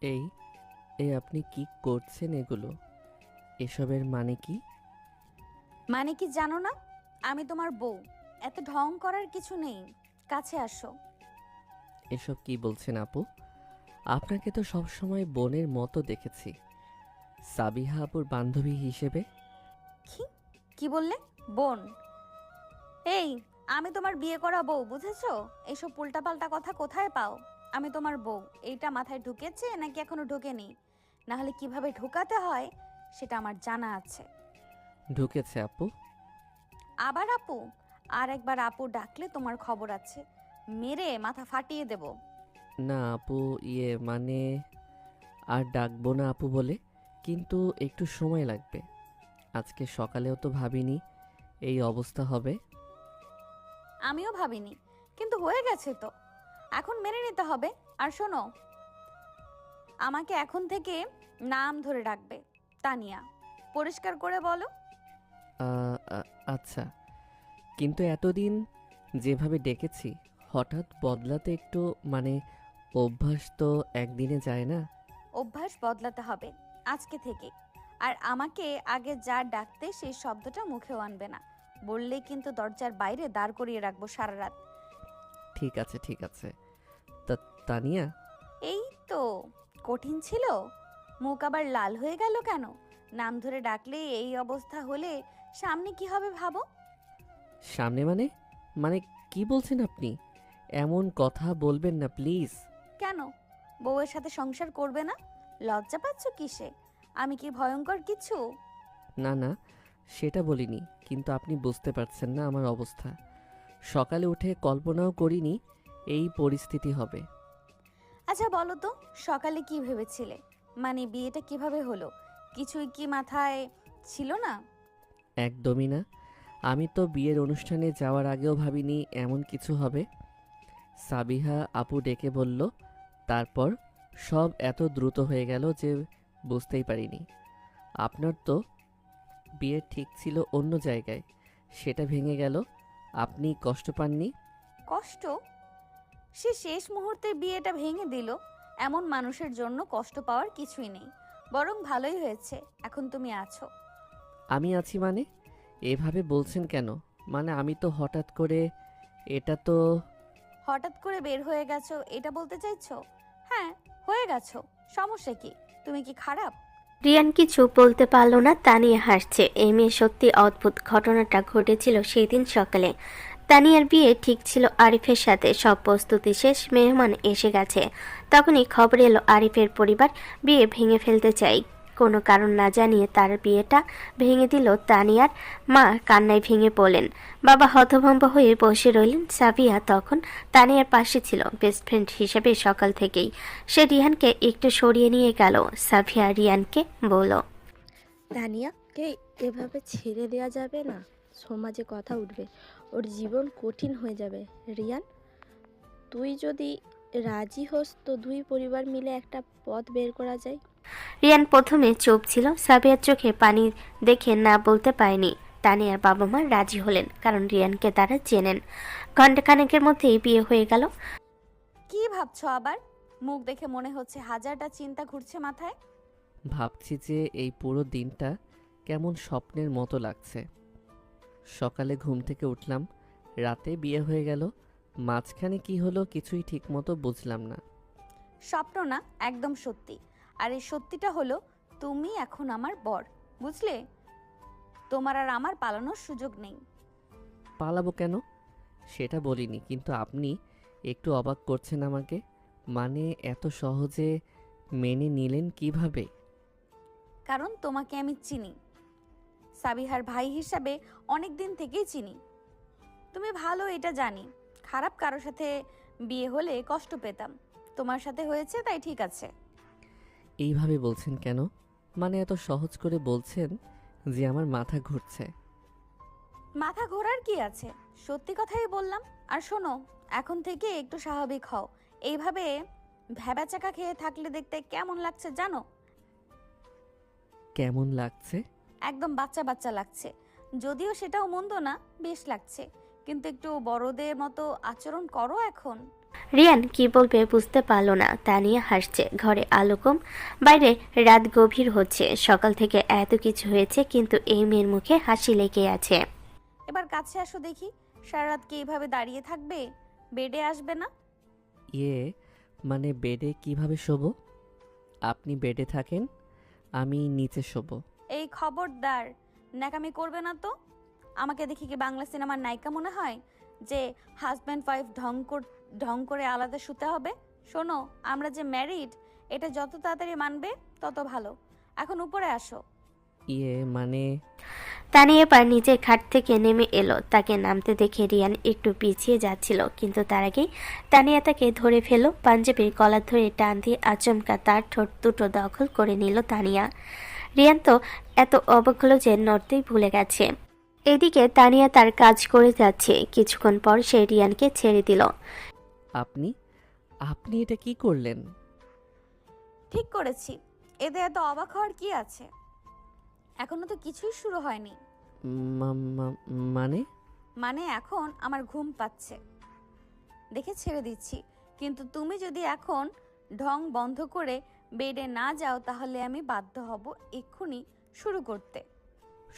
এই আপনি কি করছেন এগুলো? এসবের মানে কি? মানে কি জানো না? আমি তোমার বউ। এত ঢং করার কিছু নেই। কাছে আসো। এসব কি বলছেন আপু? আপনাকে তো সবসময় বোনের মতো দেখেছি, সাবিহা আপুর বান্ধবী হিসেবে। কি কি বললে? বোন? এই, আমি তোমার বিয়ে করা বউ, বুঝেছো? এইসব উল্টাপাল্টা কথা কোথায় পাও? আমি তোমার বউ, এইটা মাথায় ঢুকেছে নাকি এখনো ঢোকেনি? না হলে কিভাবে ঢোকাতে হয় সেটা আমার জানা আছে। ঢুকেছে আপু। আবার আপু? আর একবার আপু ডাকলে তোমার খবর আছে। মেরে মাথা ফাটিয়ে দেব। না আপু, মানে আর ডাকবো না আপু বলে, কিন্তু একটু সময় লাগবে। আজকে সকালেও তো ভাবিনি এই অবস্থা হবে। আমিও ভাবিনি, কিন্তু হয়ে গেছে তো। এখন মেনে নিতে হবে। আর শোনো, আমাকে এখন থেকে নাম ধরে ডাকবে। তানিয়া। পরিষ্কার করে বলো। আচ্ছা, কিন্তু এতদিন যেভাবে ডেকেছি হঠাৎ বদলাতে একটু মানে অভ্যাস তো একদিনে যায় না। অভ্যাস বদলাতে হবে আজকে থেকে। আর আমাকে আগে যা ডাকতে সেই শব্দটা মুখেও আনবে না। বললেই কিন্তু দরজার বাইরে দাঁড় করিয়ে রাখবো সারা রাত। ঠিক আছে ঠিক আছে। তা তানিয়া। এই তো। কঠিন ছিল? মুখ আবার লাল হয়ে গেল কেন? নাম ধরে ডাকলে এই অবস্থা হলে সামনে কি হবে ভাবো। সামনে মানে? মানে কি বলছেন আপনি? এমন কথা বলবেন না প্লিজ। কেন? বউয়ের সাথে সংসার করবে না? লজ্জা পাচ্ছ কিসে? আমি কি ভয়ঙ্কর কিছু? না না, সেটা বলিনি, কিন্তু আপনি বুঝতে পারছেন না আমার অবস্থা। সকালে উঠে কল্পনাও করিনি এই পরিস্থিতি হবে। আচ্ছা বলো তো, সকালে কি ভেবেছিলে? মানে বিয়েটা কিভাবে হলো? কিছুই কি মাথায় ছিল না? একদমই না। আমি তো বিয়ের অনুষ্ঠানে যাওয়ার আগেও ভাবিনি এমন কিছু হবে। সাবিহা আপু ডেকে বলল, তারপর সব এত দ্রুত হয়ে গেল যে বুঝতেই পারিনি। আপনার তো বিয়ে ঠিক ছিল অন্য জায়গায়, সেটা ভেঙে গেল। আপনি কষ্ট পাননি? কষ্ট? সে শেষ মুহূর্তে বিয়েটা ভেঙে দিল। এমন মানুষের জন্য কষ্ট পাওয়ার কিছুই নেই। বরং ভালোই হয়েছে এখন তুমি আছো। আমি আছি মানে? এভাবে বলছেন কেন? মানে আমি তো হঠাৎ করে, এটা তো। হঠাৎ করে বের হয়ে গেছো এটা বলতে চাইছো? হ্যাঁ, হয়ে গেছো। সমস্যা কি? তুমি কি খারাপ? রিয়ান কিছু বলতে পারল না। তানিয়া হাসছে। এই মেয়ে সত্যি অদ্ভুত। ঘটনাটা ঘটেছিল সেই দিন সকালে। তানিয়ার বিয়ে ঠিক ছিল আরিফের সাথে। সব প্রস্তুতি শেষ, মেহমান এসে গেছে। তখনই খবর এলো আরিফের পরিবার বিয়ে ভেঙে ফেলতে চায়। কোনো কারণ না জানিয়ে তার বিয়েটা ভেঙে দিল। তানিয়ার মা কান্নায় ভেঙে পড়লেন। বাবা হতভম্ব হয়ে বসে রইলেন। সাবিয়া তখন তানিয়ার পাশে ছিল, বেস্ট ফ্রেন্ড হিসেবে সকাল থেকেই। সে রিহানকে একটু সরিয়ে নিয়ে গেল। সাফিয়া রিয়ানকে বলল, তানিয়াকে এভাবে ছেড়ে দেওয়া যাবে না। সমাজে কথা উঠবে, ওর জীবন কঠিন হয়ে যাবে। রিয়ান, তুই যদি রাজি হোস তো দুই পরিবার মিলে একটা পথ বের করা যায়। রিয়ান প্রথমে চুপ ছিল। সাবিয়ার চোখে পানি দেখে না বলতে পারেনি। তানিয়ার বাবা মা রাজি হলেন, কারণ রিয়ানকে তারা চেনেন। ঘণ্টাখানেকের মধ্যেই বিয়ে হয়ে গেল। কি ভাবছো আবার? মুখ দেখে মনে হচ্ছে হাজারটা চিন্তা ঘুরছে মাথায়। ভাবছি যে এই পুরো দিনটা কেমন স্বপ্নের মতো লাগছে। সকালে ঘুম থেকে উঠলাম, রাতে বিয়ে হয়ে গেল, মাঝখানে কি হলো কিছুই ঠিকমতো বুঝলাম না। স্বপ্ন না, একদম সত্যি। আর এই সত্যিটা হলো, তুমি এখন আমার বর। বুঝলে? তোমার আর আমার পালানোর সুযোগ নেই। পালাবো কেন সেটা বলিনি, কিন্তু আপনি একটু অবাক করছেন আমাকে। মানে এত সহজে মেনে নিলেন কিভাবে? কারণ তোমাকে আমি চিনি। সাবিহার ভাই হিসাবে অনেক দিন থেকেই চিনি। তুমি ভালো এটা জানি। খারাপ কারোর সাথে বিয়ে হলে কষ্ট পেতাম। তোমার সাথে হয়েছে তাই ঠিক আছে। এইভাবে বলছেন কেন? মানে এত সহজ করে বলছেন যে আমার মাথা ঘুরছে। মাথা ঘোরার কি আছে? সত্যি কথাই বললাম। আর শোনো, এখন থেকে একটু স্বাভাবিক হও। এইভাবে ভ্যাবাচাকা খেয়ে থাকলে দেখতে কেমন লাগছে জানো? কেমন লাগছে? একদম বাচ্চা বাচ্চা লাগছে। যদিও সেটাও মন্দ না, বেশ লাগছে। কিন্তু একটু বড়দের মতো আচরণ করো এখন। রিয়ান কি বলবে বুঝতে পারল না। তানিয়া হাসছে। ঘরে আলো কম, বাইরে রাত গভীর হচ্ছে। সকাল থেকে এত কিছু হয়েছে, কিন্তু এই মেয়ের মুখে হাসি লেগে আছে। এবার কাছে আসো দেখি, সারা রাত কি এইভাবে দাঁড়িয়ে থাকবে? বেডে আসবে না? ইয়ে, মানে বেডে কিভাবে শোবো? আপনি বেডে থাকেন, আমি নিচে শোবো। এই খবরদার, ন্যাকামি করবে না তো। আমাকে দেখি কি বাংলা সিনেমার নায়িকা মনে হয় যে হাজব্যান্ড ওয়াইফ ঢং করে আলাদা শুতে হবে? শোনো, আমরা যে ম্যারিড, এটা যত তাড়াতাড়ি মানবে তত ভালো। এখন উপরে আসো। ইয়ে মানে তানিয়া এবার নিজের খাট থেকে নেমে এলো। তাকে নামতে দেখে রিয়ান একটু পিছিয়ে যাচ্ছিল, কিন্তু তার আগেই তানিয়া তাকে ধরে ফেলল। পাঞ্জাবির কলার ধরে টান দিয়ে আচমকা তার ঠোঁট দুটো দখল করে নিল তানিয়া। রিয়ান তো এত অবাক হলো যে নড়তেই ভুলে গেছে। এদিকে তানিয়া তার কাজ করে যাচ্ছে। কিছুক্ষণ পর সে রিয়ানকে ছেড়ে দিল। আপনি আপনি এটা কি করলেন? ঠিক করেছি, এতে এত অবাক হওয়ার কি আছে? এখনো তো কিছুই শুরু হয়নি। মানে মানে এখন আমার ঘুম পাচ্ছে দেখে ছেড়ে দিচ্ছি, কিন্তু তুমি যদি এখন ঢং বন্ধ করে বেডে না যাও তাহলে আমি বাধ্য হব এক্ষুনি শুরু করতে।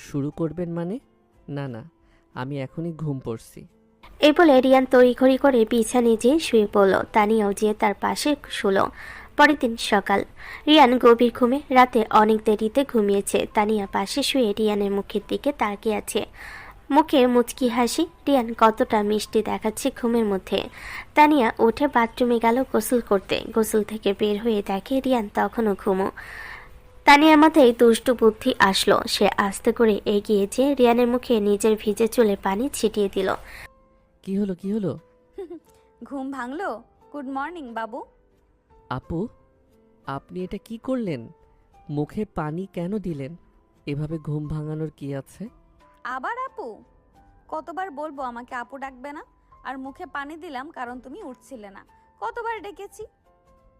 শুরু করবেন মানে? না না, আমি এখনই ঘুম পড়ছি। এই বলে রিয়ান তড়িঘড়ি করে বিছানে যেয়ে শুয়ে পড়ল। তানিয়াও যেয়ে তার পাশে শুলো। পরের দিন সকাল। রিয়ান গভীর ঘুমে রাতে অনেক দেরিতে ঘুমিয়েছে। তানিয়া পাশে শুয়ে রিয়ানের মুখের দিকে তাকিয়ে আছে। মুখে মুচকি হাসি। রিয়ান কতটা মিষ্টি দেখাচ্ছে ঘুমের মধ্যে। তানিয়া উঠে বাথরুমে গেল গোসল করতে। গোসল থেকে বের হয়ে দেখে রিয়ান তখনও ঘুমো। তানিয়ার মাথায় দুষ্টু বুদ্ধি আসলো। সে আস্তে করে এগিয়ে যেয়ে রিয়ানের মুখে নিজের ভিজে চুলে পানি ছিটিয়ে দিল। কি হলো কি হলো? ঘুম ভাঙলো? গুড মর্নিং বাবু। আপু, আপনি এটা কি করলেন? মুখে পানি কেন দিলেন? এভাবে ঘুম ভাঙানোর কি আছে? আবার আপু? কতবার বলবো আমাকে আপু ডাকবে না? আর মুখে পানি দিলাম কারণ তুমি উঠছিলে না। কতবার ডেকেছি,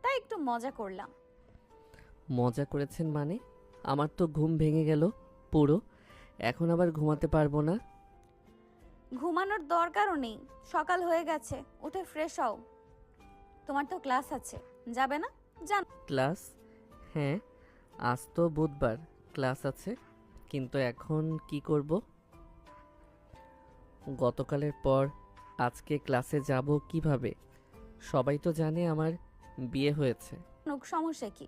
তাই একটু মজা করলাম। মজা করেছেন মানে? আমার তো ঘুম ভেঙে গেল পুরো। এখন আবার ঘুমাতে পারবো না। ঘুমানোর দরকারও নেই, সকাল হয়ে গেছে, উঠে ফ্রেশ হও। তোমার তো ক্লাস আছে, যাবে না? যান। ক্লাস? হ্যাঁ, আজ তো বুধবার, ক্লাস আছে। কিন্তু এখন কি করব? গতকালের পর আজকে ক্লাসে যাব কিভাবে? সবাই তো জানে আমার বিয়ে হয়েছে। সমস্যা কি?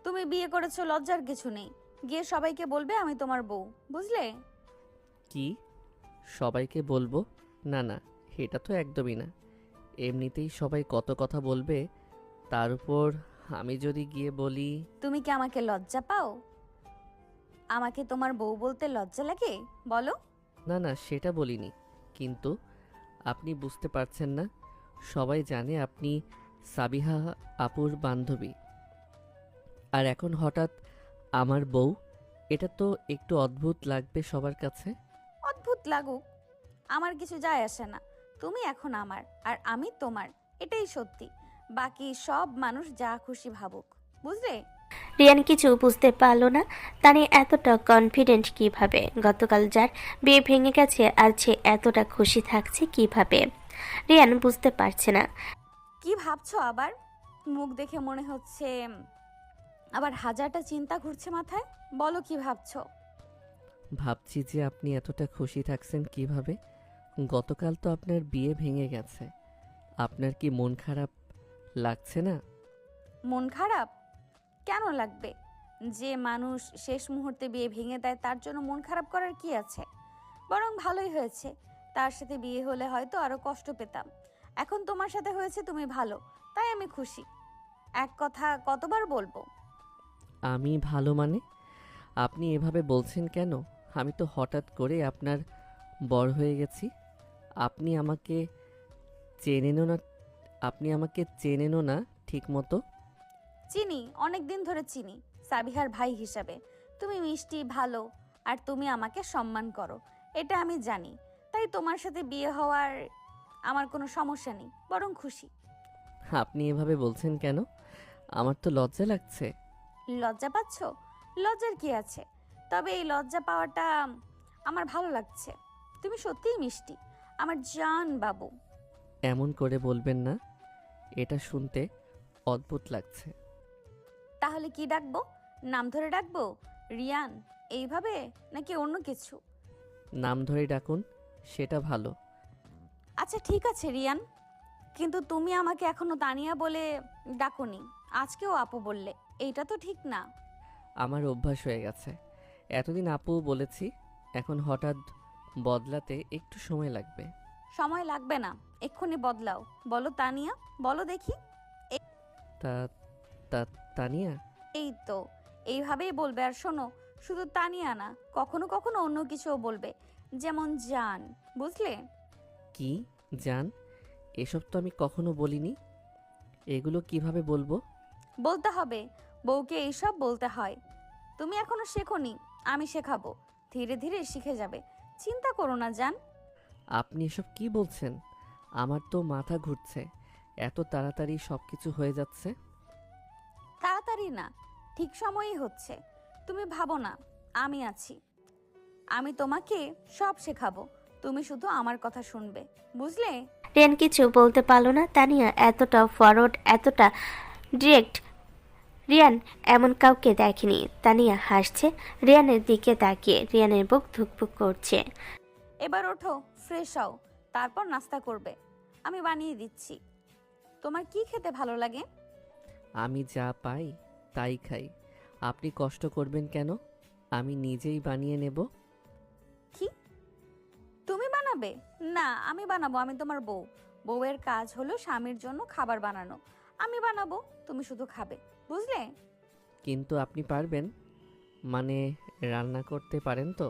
তুমি বিয়ে করেছো, লজ্জার কিছু নেই। গিয়ে সবাইকে বলবে আমি তোমার বউ, বুঝলে? কি? সবাইকে বলবো? না না, এটা তো একদমই না। এমনিতেই সবাই কত কথা বলবে, তার উপর আমি যদি গিয়ে বলি। তুমি কি আমাকে লজ্জা পাও? আমাকে তোমার বউ বলতে লজ্জা লাগে? বলো। না না, সেটা বলিনি। কিন্তু আপনি বুঝতে পারছেন না। সবাই জানে আপনি সাবিহা আপুর বান্ধবী, আর এখন হঠাৎ আমার বউ। এটা তো একটু অদ্ভুত লাগবে সবার কাছে। অদ্ভুত লাগুক, আমার কিছু যায় আসে না। তুমি এখন আমার আর আমি তোমার, এটাই সত্যি। বাকি সব মানুষ যা খুশি ভাবুক, বুঝলে? রিয়ান কিছু বুঝতে পারল না। তানি এতটা কনফিডেন্ট কিভাবে? গতকাল যার বিয়ে ভেঙে গেছে, আজ সে এতটা খুশি থাকছে কিভাবে? রিয়ান বুঝতে পারছে না। কি ভাবছো আবার? মুখ দেখে মনে হচ্ছে আবার হাজারটা চিন্তা ঘুরছে মাথায়। বলো কি ভাবছো? ভাবছি যে আপনি এতটা খুশি থাকছেন কিভাবে। গতকাল তো আপনার বিয়ে ভেঙে গেছে, আপনার কি মন খারাপ লাগছে না? মন খারাপ কেন লাগবে? যে মানুষ শেষ মুহূর্তে বিয়ে ভেঙে দেয় তার জন্য মন খারাপ করার কি আছে? বরং ভালোই হয়েছে। তার সাথে বিয়ে হলে হয়তো আরো কষ্ট পেতাম। এখন তোমার সাথে হয়েছে, তুমি ভালো, তাই আমি খুশি। এক কথা কতবার বলবো? আমি ভালো মানে? আপনি এভাবে বলছেন কেন? আমি তো হঠাৎ করে আপনার বর হয়ে গেছি। আপনি আমাকে চেনেনও না। আপনি আমাকে চেনেনও না ঠিক মতো। চিনি, অনেক দিন ধরে চিনি সাবিহার ভাই হিসাবে। তুমি মিষ্টি, ভালো, আর তুমি আমাকে সম্মান করো, এটা আমি জানি। তাই তোমার সাথে বিয়ে হওয়ার আমার কোনো সমস্যা নেই, বরং খুশি। আপনি এভাবে বলছেন কেন? আমার তো লজ্জা লাগছে। লজ্জা পাচ্ছ? লজ্জার কি আছে? তবে এই লজ্জা পাওয়াটা আমার ভালো লাগছে। তুমি সত্যিই মিষ্টি, আমার জান বাবু। এমন করে বলবেন না। এটা শুনতে অদ্ভুত লাগছে। তাহলে কি ডাকবো? নাম ধরে ডাকবো? রিয়ান এইভাবে, নাকি অন্য কিছু? নাম ধরে ডাকুন, সেটা ভালো। আচ্ছা ঠিক আছে রিয়ান, কিন্তু তুমি আমাকে এখনো তানিয়া বলে ডাকোনি, আজকেও আপু বললে, এইটা তো ঠিক না। আমার অভ্যাস হয়ে গেছে, এতদিন আপু বলেছি, এখন হঠাৎ বদলাতে একটু সময় লাগবে। সময় লাগবে না, এক্ষুনি বদলাও। বলো তানিয়া, বলো দেখি। তা তা তানিয়া? এই তো, এইভাবেই বলবে। আর শোনো, শুধু তানিয়া না, কখনো কখনো অন্য কিছুও বলবে, যেমন জান, বুঝলে? কি জান? এসব তো আমি কখনো বলিনি। এগুলো কিভাবে বলবো? বলতে হবে, বউকে এইসব বলতে হয়। তুমি এখনো শেখোনি, আমি শেখাবো, ধীরে ধীরে শিখে যাবে। চিন্তা করো না জান। আপনি এসব কি বলছেন? আমার তো মাথা ঘুরছে, এত তাড়াতাড়ি সব কিছু হয়ে যাচ্ছে। তাড়াতাড়ি না, ঠিক সময়ই হচ্ছে। তুমি ভাবো না, আমি আছি, আমি তোমাকে সব শেখাবো, তুমি শুধু আমার কথা শুনবে, বুঝলে? রিয়ান কিছু বলতে পারল না। তানিয়া এতটা ফরওয়ার্ড, এতটা ডিরেক্ট রিয়ান এমন কাউকে দেখেনি। তানিয়া হাসছে রিয়ানের দিকে তাকিয়ে। রিয়ানের বুক ধুকপুক করছে। এবার ওঠো, ফ্রেশ হও, তারপর নাস্তা করবে, আমি বানিয়ে দিচ্ছি। তোমার কি খেতে ভালো লাগে? আমি যা পাই তাই খাই, আপনি কষ্ট করবেন কেন? আমি নিজেই বানিয়ে নেব। কি, তুমি বানাবে? না, আমি বানাবো, আমি তোমার বউ। বউয়ের কাজ হলো স্বামীর জন্য খাবার বানানো, আমি বানাবো, তুমি শুধু খাবে, বুঝলে? কিন্তু আপনি পারবেন? মানে রান্না করতে পারেন তো?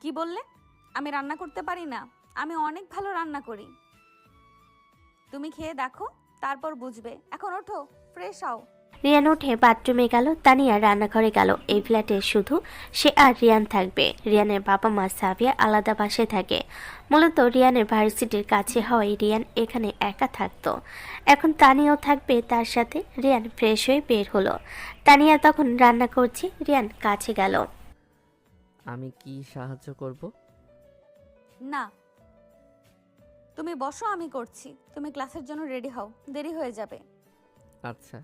কি বললে? আমি রান্না করতে পারি না? আমি অনেক ভালো রান্না করি, তুমি খেয়ে দেখো, তারপর বুঝবে। এখন ওঠো, ফ্রেশ হও। রিয়ান উঠে বাথরুমে গেল। তানিয়া রান্নাঘরে গেল। এই ফ্ল্যাটে শুধু সে আর রিয়ান থাকবে। রিয়ানের বাবা মা সাবিয়া আলাদা বাসায় থাকে। মূলত রিয়ানের ভার্সিটির কাছে হওয়ায় রিয়ান এখানে একা থাকতো। এখন তানিয়াও থাকবে তার সাথে। রিয়ান ফ্রেশ হয়ে বের হলো। তানিয়া তখন রান্না করছে। রিয়ান কাছে গেল। আমি কি সাহায্য করব? না, তুমি বসো, আমি করছি। তুমি ক্লাসের জন্য রেডি হও, দেরি হয়ে যাবে। আচ্ছা,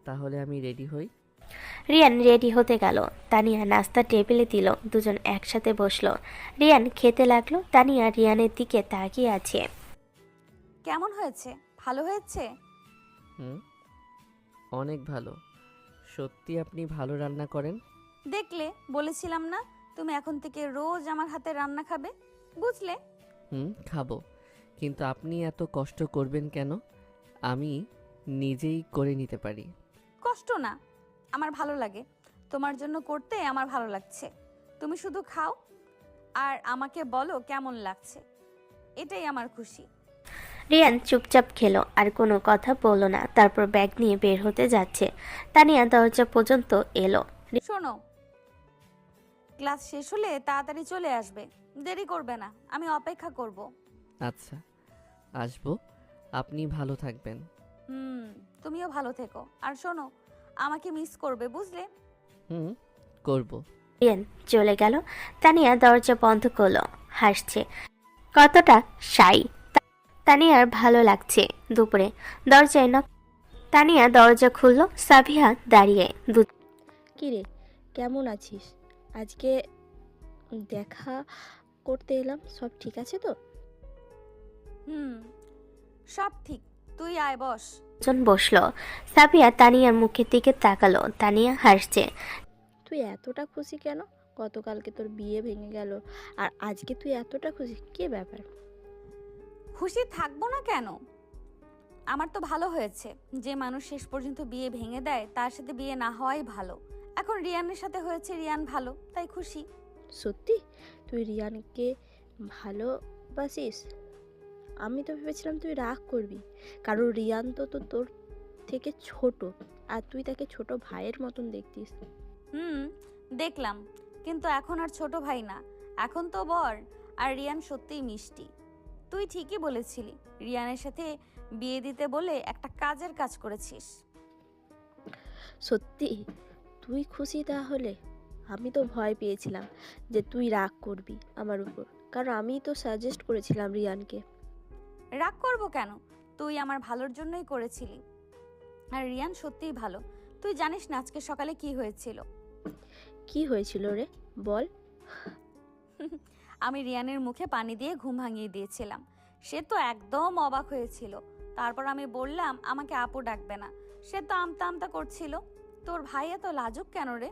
তাহলে আমি রেডি হই। রিয়ান রেডি হতে গেল। তানিয়া নাস্তা টেবিলে দিল। দুজন একসাথে বসলো। রিয়ান খেতে লাগলো। তানিয়া রিয়ানের দিকে তাকিয়ে আছে। কেমন হয়েছে? ভালো হয়েছে? হুম, অনেক ভালো। সত্যি আপনি ভালো রান্না করেন। দেখলে, বলেছিলাম না, তুমি এখন থেকে রোজ আমার হাতে রান্না খাবে, বুঝলে? হুম, খাবো, কিন্তু আপনি এত কষ্ট করবেন কেন? আমি নিজেই করে নিতে পারি। কষ্ট না, আমার ভালো লাগে, তোমার জন্য করতে আমার ভালো লাগছে। তুমি শুধু খাও আর আমাকে বলো কেমন লাগছে, এটাই আমার খুশি। রিয়ান চুপচাপ খেলো, আর কোনো কথা বলল না। তারপর ব্যাগ নিয়ে বের হতে যাচ্ছে। তানিয়া দরজা পর্যন্ত এলো। শোনো, ক্লাস শেষ হলে তাড়াতাড়ি চলে আসবে, দেরি করবে না, আমি অপেক্ষা করব। আচ্ছা, আসবো। আপনি ভালো থাকবেন। তুমিও ভালো থেকো। আর শোনো, আমাকে মিস করবে, বুঝলে? হুম, করব। রিয়ান চলে গেল। তানিয়া দরজা বন্ধ করলো। হাসছে, কতটা শাই। তানিয়ার ভালো লাগছে। দুপুরে দরজায় নক। তানিয়া দরজা খুললো। সাবিহা দাঁড়িয়ে। কি রে, কেমন আছিস? আজকে দেখা করতে এলাম, সব ঠিক আছে তো? সব ঠিক, তুই আয়, বস। দুজন বসলো। সাবিয়া তানিয়ার মুখের দিকে তাকালো। তানিয়া হাসছে। তুই এতটা খুশি কেন? গতকালকে তোর বিয়ে ভেঙে গেল, আর আজকে তুই এতটা খুশি, কি ব্যাপার? খুশি থাকবো না কেন? আমার তো ভালো হয়েছে। যে মানুষ শেষ পর্যন্ত বিয়ে ভেঙে দেয়, তার সাথে বিয়ে না হওয়াই ভালো। এখন রিয়ানের সাথে হয়েছে, রিয়ান ভালো, তাই খুশি। সত্যি তুই রিয়ানকে ভালোবাসিস? আমি তো ভেবেছিলাম তুই রাগ করবি, কারণ রিয়ান তো তোর থেকে ছোট, আর তুই তাকে ছোট ভাইয়ের মতন দেখতিস। দেখলাম, কিন্তু এখন আর ছোট ভাই না, এখন তো বর। আর রিয়ান সত্যিই মিষ্টি। তুই ঠিকই বলেছিলি, রিয়ানের সাথে বিয়ে দিতে বলে একটা কাজের কাজ করেছিস। সত্যি তুই খুশি তাহলে? আমি তো ভয় পেয়েছিলাম যে তুই রাগ করবি আমার উপর, কারণ আমি তো সাজেস্ট করেছিলাম রিয়ানকে। রাগ করবো কেন? তুই আমার ভালোর জন্যই করেছিলি। আর রিয়ান সত্যিই ভালো। তুই জানিস না আজকে সকালে কি হয়েছিল? কি হয়েছিল রে, বল। আমি রিয়ানের মুখে পানি দিয়ে ঘুম ভাঙিয়ে দিয়েছিলাম। সে তো একদম অবাক হয়েছিল। তারপর আমি বললাম আমাকে আপু ডাকবে না। সে তো আমতা আমতা করছিল। তোর ভাই এত লাজুক কেন রে?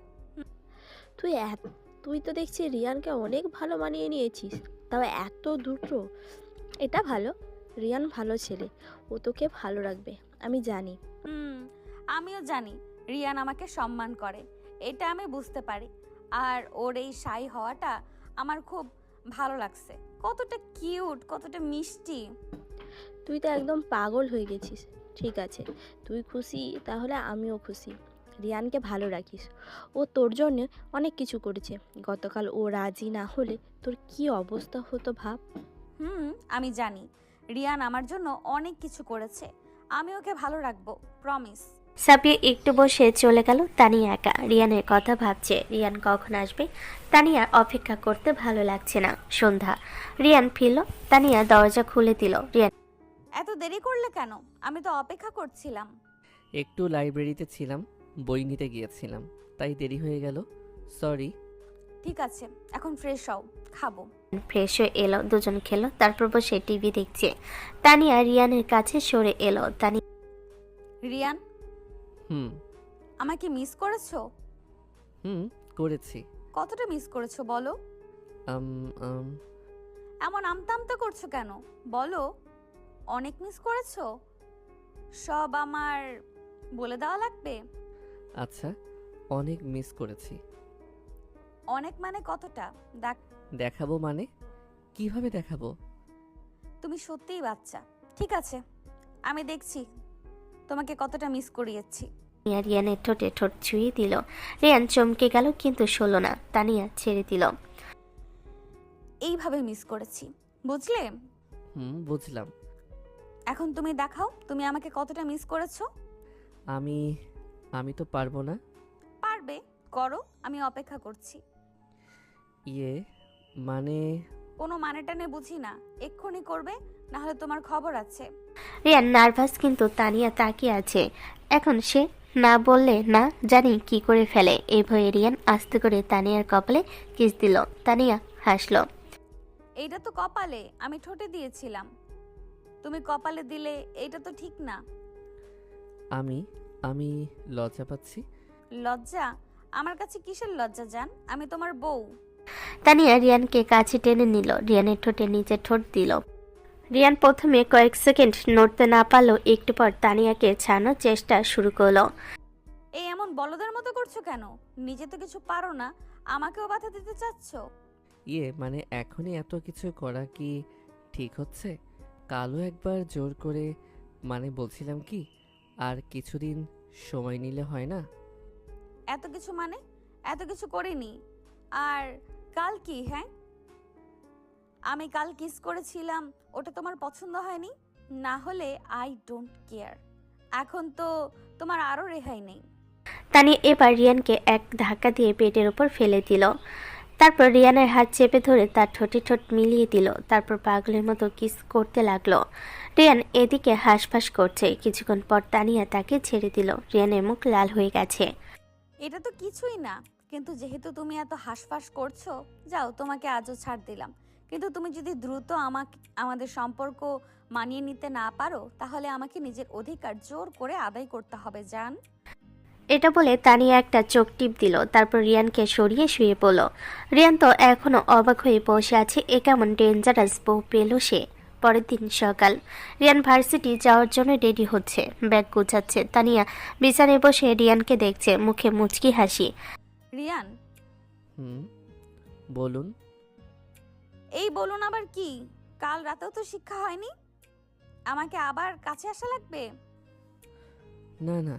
তুই তো দেখছি রিয়ানকে অনেক ভালো মানিয়ে নিয়েছিস, তাও এত দ্রুত। এটা ভালো, রিয়ান ভালো ছেলে, ও তোকে ভালো রাখবে, আমি জানি। আমিও জানি রিয়ান আমাকে সম্মান করে, এটা আমি বুঝতে পারি। আর ওর এই শাই হওয়াটা আমার খুব ভালো লাগছে। কতটা কিউট, কতটা মিষ্টি। তুই তো একদম পাগল হয়ে গেছিস। ঠিক আছে, তুই খুশি তাহলে আমিও খুশি। রিয়ানকে ভালো রাখিস, ও তোর জন্য অনেক কিছু করেছে। গতকাল ও রাজি না হলে তোর কি অবস্থা হতো ভাব। আমি জানি রিয়ান আমার জন্য অনেক কিছু করেছে। আমি ওকে ভালো রাখবো, প্রমিস। সাবিয়া একটু বসে চলে গেল। তানিয়া একা রিয়ানের কথা ভাবছে। রিয়ান কখন আসবে? তানিয়ার অপেক্ষা করতে ভালো লাগছে না। সন্ধ্যা, রিয়ান ফিরল। তানিয়া দরজা খুলে দিল। রিয়ান এত দেরি করলে কেন? আমি তো অপেক্ষা করছিলাম। একটু লাইব্রেরিতে ছিলাম, বই নিতে গিয়েছিলাম, তাই দেরি হয়ে গেল। সরি। ঠিক আছে, এখন ফ্রেশ হও, খাবো। ফ্রেশ হয়ে এলো, দুজন খেলো, তারপর বসে টিভি দেখছে। তানিয়া রিয়ানের কাছে সরে এলো। তানিয়া রিয়ান, হুম আমাকে মিস করেছো? হুম করেছি। কতটা মিস করেছো বলো? আম আম এমন আমতা আমতা করছো কেন? বলো, অনেক মিস করেছো? সব আমার বলে দেওয়া লাগবে? আচ্ছা, অনেক মিস করেছি। অনেক মানে কতটা? দেখাবো মানে? কিভাবে দেখাবো? তুমি সত্যিই বাচ্চা। ঠিক আছে, আমি দেখছি তোমাকে কতটা মিস করিয়েছি। রিয়ানের ঠোঁটে ঠোঁট ছুঁয়ে দিল। রিয়ান চমকে গেল, কিন্তু সলো না। তানিয়া ছেড়ে দিল। এইভাবে মিস করেছি, বুঝলে? বুঝলাম। এখন তুমি দেখাও তুমি আমাকে কতটা মিস করেছো। আমি আমি তো পারবো না। পারবে, করো, আমি অপেক্ষা করছি। ইয়ে মানে কোনো মানেটা নে বুঝি না। এক্ষুনি করবে, না হলে তোমার খবর আছে। রিয়ান নার্ভাস, কিন্তু তানিয়া তাকিয়ে আছে। এখন সে না বললে না জানি কি করে ফেলে। এই ভয়ে রিয়ান আস্তে করে তানিয়ার কপালে কিস দিল। তানিয়া হাসলো। এইটা তো কপালে, আমি ঠোঁটে দিয়েছিলাম। তুমি কপালে দিলে, এইটা তো ঠিক না। আমি আমি লজ্জা পাচ্ছি। লজ্জা? আমার কাছে কিসের লজ্জা জান? আমি তোমার বউ। তানিয়া রিয়ানকে কাছে টেনে নিল, রিয়ানের ঠোঁটে নিচে ঠোঁট দিল। রিয়ান প্রথমে কয়েক সেকেন্ড নড়তে না পারলেও একটু পর তানিয়াকে ছাড়ানোর চেষ্টা শুরু করলো। এই এমন বলদের মতো করছো কেন? নিজে তো কিছু পারো না, আমাকেও বাধা দিতে চাচ্ছ? ইয়ে মানে এখনই এত কিছু করা কি ঠিক হচ্ছে? কালও একবার জোর করে, মানে বলছিলাম কি, আর কিছুদিন সময় নিলে হয় না? এত কিছু মানে? এত কিছু করিনি। আর কাল কি? হ্যাঁ, আমি কাল কিস করেছিলাম, ওটা তোমার পছন্দ হয়নি? না হলে আই ডোন্ট কেয়ার। এখন তো তোমার আরো রেহাই নেই। তানিয়া এবার রিয়ানকে এক ধাক্কা দিয়ে পেটের উপর ফেলে দিল। তারপর রিয়ানের হাত চেপে ধরে তার ঠোঁটে ঠোঁট মিলিয়ে দিল। তারপর পাগলের মতো কিস করতে লাগলো। রিয়ান এদিকে হাঁসফাঁস করছে। কিছুক্ষণ পর তানিয়া তাকে ছেড়ে দিল। রিয়ানের মুখ লাল হয়ে গেছে। এটা তো কিছুই না, কিন্তু যেহেতু তুমি এত হাঁসফাঁস করছো, যাও, তোমাকে আজও ছাড় দিলাম। কিন্তু তুমি যদি দ্রুত আমাদের সম্পর্ক মানিয়ে নিতে না পারো, তাহলে আমাকে নিজের অধিকার জোর করে আদায় করতে হবে জান। এটা বলে তানিয়া একটা চোখ টিপ দিল। তারপর রিয়ানকে সরিয়ে শুয়ে পড়ল। রিয়ান তো এখনো অবাক হয়ে বসে আছে। এ কেমন ডেঞ্জারাস বউ পেল সে। পরের দিন সকাল, রিয়ান ভার্সিটি যাওয়ার জন্য রেডি হচ্ছে, ব্যাগ গোছাচ্ছে। তানিয়া বিছানায় বসে রিয়ানকে দেখছে, মুখে মুচকি হাসি। রিয়ান, বলুন। এই বলুন আবার কি? কাল রাতেও তো শিক্ষা হয়নি, আমাকে আবার কাছে আসা লাগবে? না না,